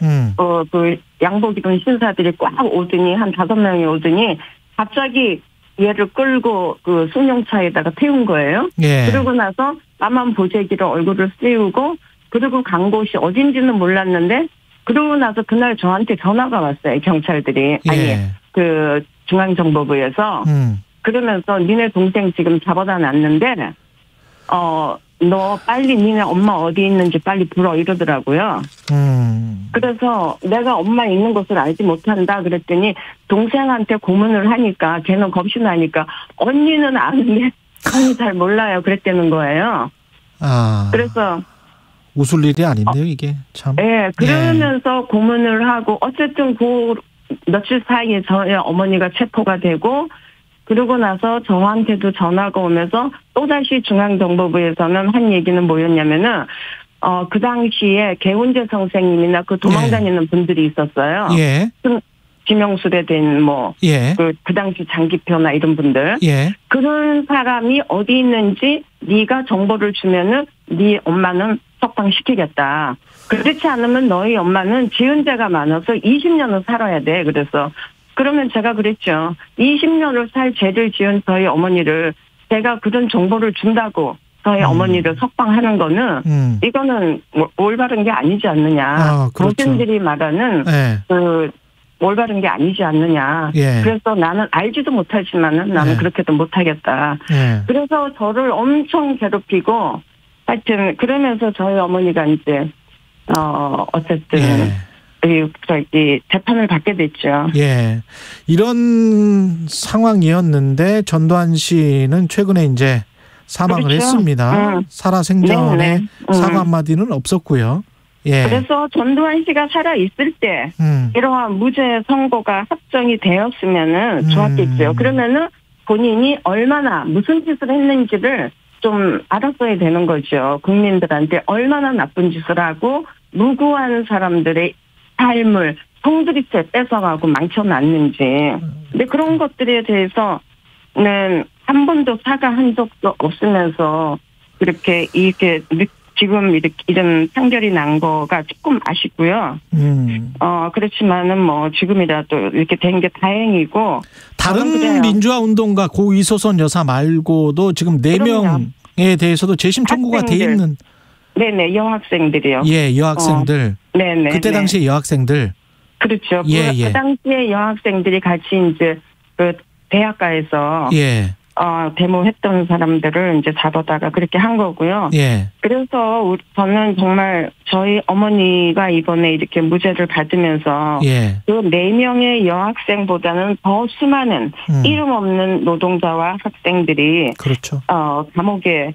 그 양복 입은 신사들이 꽉 오더니 한 5명이 오더니 갑자기 얘를 끌고 그 승용차에다가 태운 거예요. 그러고 나서 까만 보재기로 얼굴을 씌우고 그리고 간 곳이 어딘지는 몰랐는데 그러고 나서 그날 저한테 전화가 왔어요. 경찰들이. 그 중앙정보부에서. 그러면서 니네 동생 지금 잡아다 놨는데 너 빨리 니네 엄마 어디 있는지 빨리 불어 이러더라고요. 그래서 내가 엄마 있는 곳을 알지 못한다 그랬더니 동생한테 고문을 하니까 걔는 겁이 나니까 언니는 아는데 언니 잘 몰라요 그랬다는 거예요. 그래서 웃을 일이 아닌데요, 이게 참. 네, 그러면서 고문을 하고 어쨌든 그 며칠 사이에 저희 어머니가 체포가 되고 그러고 나서 저한테도 전화가 오면서 또다시 중앙정보부에서는 한 얘기는 뭐였냐면은 그 당시에 개운재 선생님이나 그 도망다니는 분들이 있었어요. 예. 지명술에 된 그 당시 장기표나 이런 분들. 예. 그런 사람이 어디 있는지 네가 정보를 주면은 네 엄마는 석방시키겠다. 그렇지 않으면 너희 엄마는 지은 죄가 많아서 20년을 살아야 돼. 그래서 그러면 제가 그랬죠. 20년을 살 죄를 지은 저희 어머니를 제가 그런 정보를 준다고 저희 어머니를 석방하는 거는 이거는 올바른 게 아니지 않느냐. 교수들이 말하는 그 올바른 게 아니지 않느냐. 그래서 나는 알지도 못하지만은 나는 그렇게도 못하겠다. 그래서 저를 엄청 괴롭히고 하여튼 그러면서 저희 어머니가 이제 어쨌든 저기 재판을 받게 됐죠. 예, 이런 상황이었는데 전두환 씨는 최근에 이제 사망을 했습니다. 살아생전에 사과 한마디는 없었고요. 예. 그래서 전두환 씨가 살아 있을 때 이러한 무죄 선고가 확정이 되었으면은 좋았겠죠. 그러면은 본인이 얼마나 무슨 짓을 했는지를 좀 알았어야 되는 거죠. 국민들한테 얼마나 나쁜 짓을 하고 무고한 사람들의 삶을 송두리째 뺏어가고 망쳐놨는지. 근데 그런 것들에 대해서는 한 번도 사과한 적도 없으면서 이렇게 지금 이런 판결이 난 거가 조금 아쉽고요. 그렇지만은 뭐 지금이라도 이렇게 된 게 다행이고. 다른 민주화 운동가 고 이소선 여사 말고도 지금 4명에 대해서도 재심 청구가 돼 있는. 네네, 여학생들이요. 예, 여학생들. 네네. 그때 당시에 여학생들. 그렇죠. 그 당시에 여학생들이 같이 이제 그 대학가에서 데모했던 사람들을 이제 잡아다가 그렇게 한 거고요. 예. 그래서 저는 정말 저희 어머니가 이번에 이렇게 무죄를 받으면서 그 4명의 여학생보다는 더 수많은 이름 없는 노동자와 학생들이 감옥에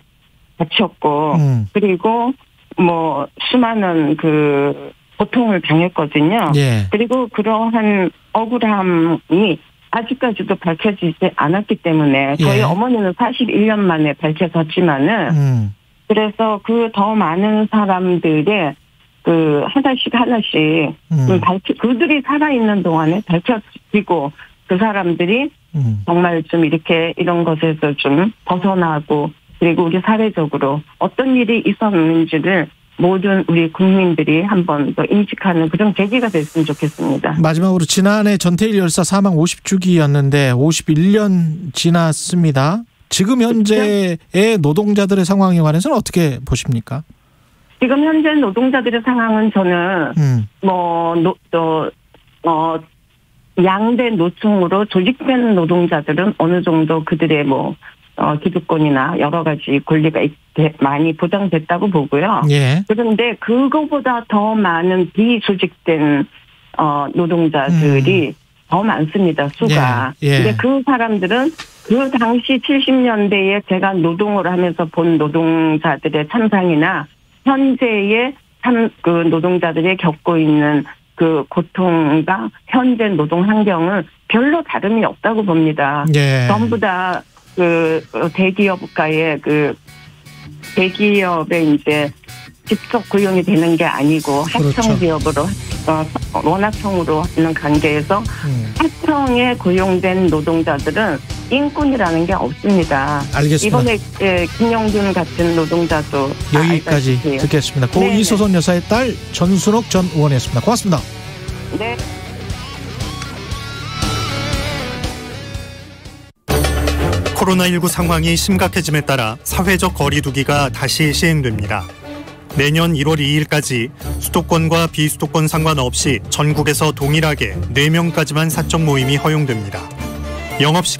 갇혔고 그리고 뭐 수많은 그 고통을 당했거든요. 그리고 그러한 억울함이 아직까지도 밝혀지지 않았기 때문에 저희 어머니는 41년 만에 밝혀졌지만은 그래서 그 더 많은 사람들의 그 하나씩 그들이 살아있는 동안에 밝혀지고 그 사람들이 정말 좀 이렇게 이런 것에서 좀 벗어나고 그리고 우리 사회적으로 어떤 일이 있었는지를 모든 우리 국민들이 한 번 더 인식하는 그런 계기가 됐으면 좋겠습니다. 마지막으로 지난해 전태일 열사 사망 50주기였는데 51년 지났습니다. 지금 현재의 노동자들의 상황에 관해서는 어떻게 보십니까? 지금 현재 노동자들의 상황은 저는 양대 노총으로 조직된 노동자들은 어느 정도 그들의 기득권이나 여러 가지 권리가 많이 보장됐다고 보고요. 그런데 그거보다 더 많은 비조직된 노동자들이 더 많습니다. 수가. 근데 그 사람들은 그 당시 70년대에 제가 노동을 하면서 본 노동자들의 참상이나 현재의 그 노동자들이 겪고 있는 그 고통과 현재 노동 환경은 별로 다름이 없다고 봅니다. 전부 다 그 대기업가의 그 대기업에 이제 직접 고용이 되는 게 아니고 하청 기업으로 원하청으로 하는 관계에서 하청에 고용된 노동자들은 인권이라는 게 없습니다. 알겠습니다. 이번에 김영준 같은 노동자도 여기까지 듣겠습니다. 고 이소선 여사의 딸 전순옥 전 의원이었습니다. 고맙습니다. 네. 코로나19 상황이 심각해짐에 따라 사회적 거리 두기가 다시 시행됩니다. 내년 1월 2일까지 수도권과 비수도권 상관없이 전국에서 동일하게 4명까지만 사적 모임이 허용됩니다. 영업시간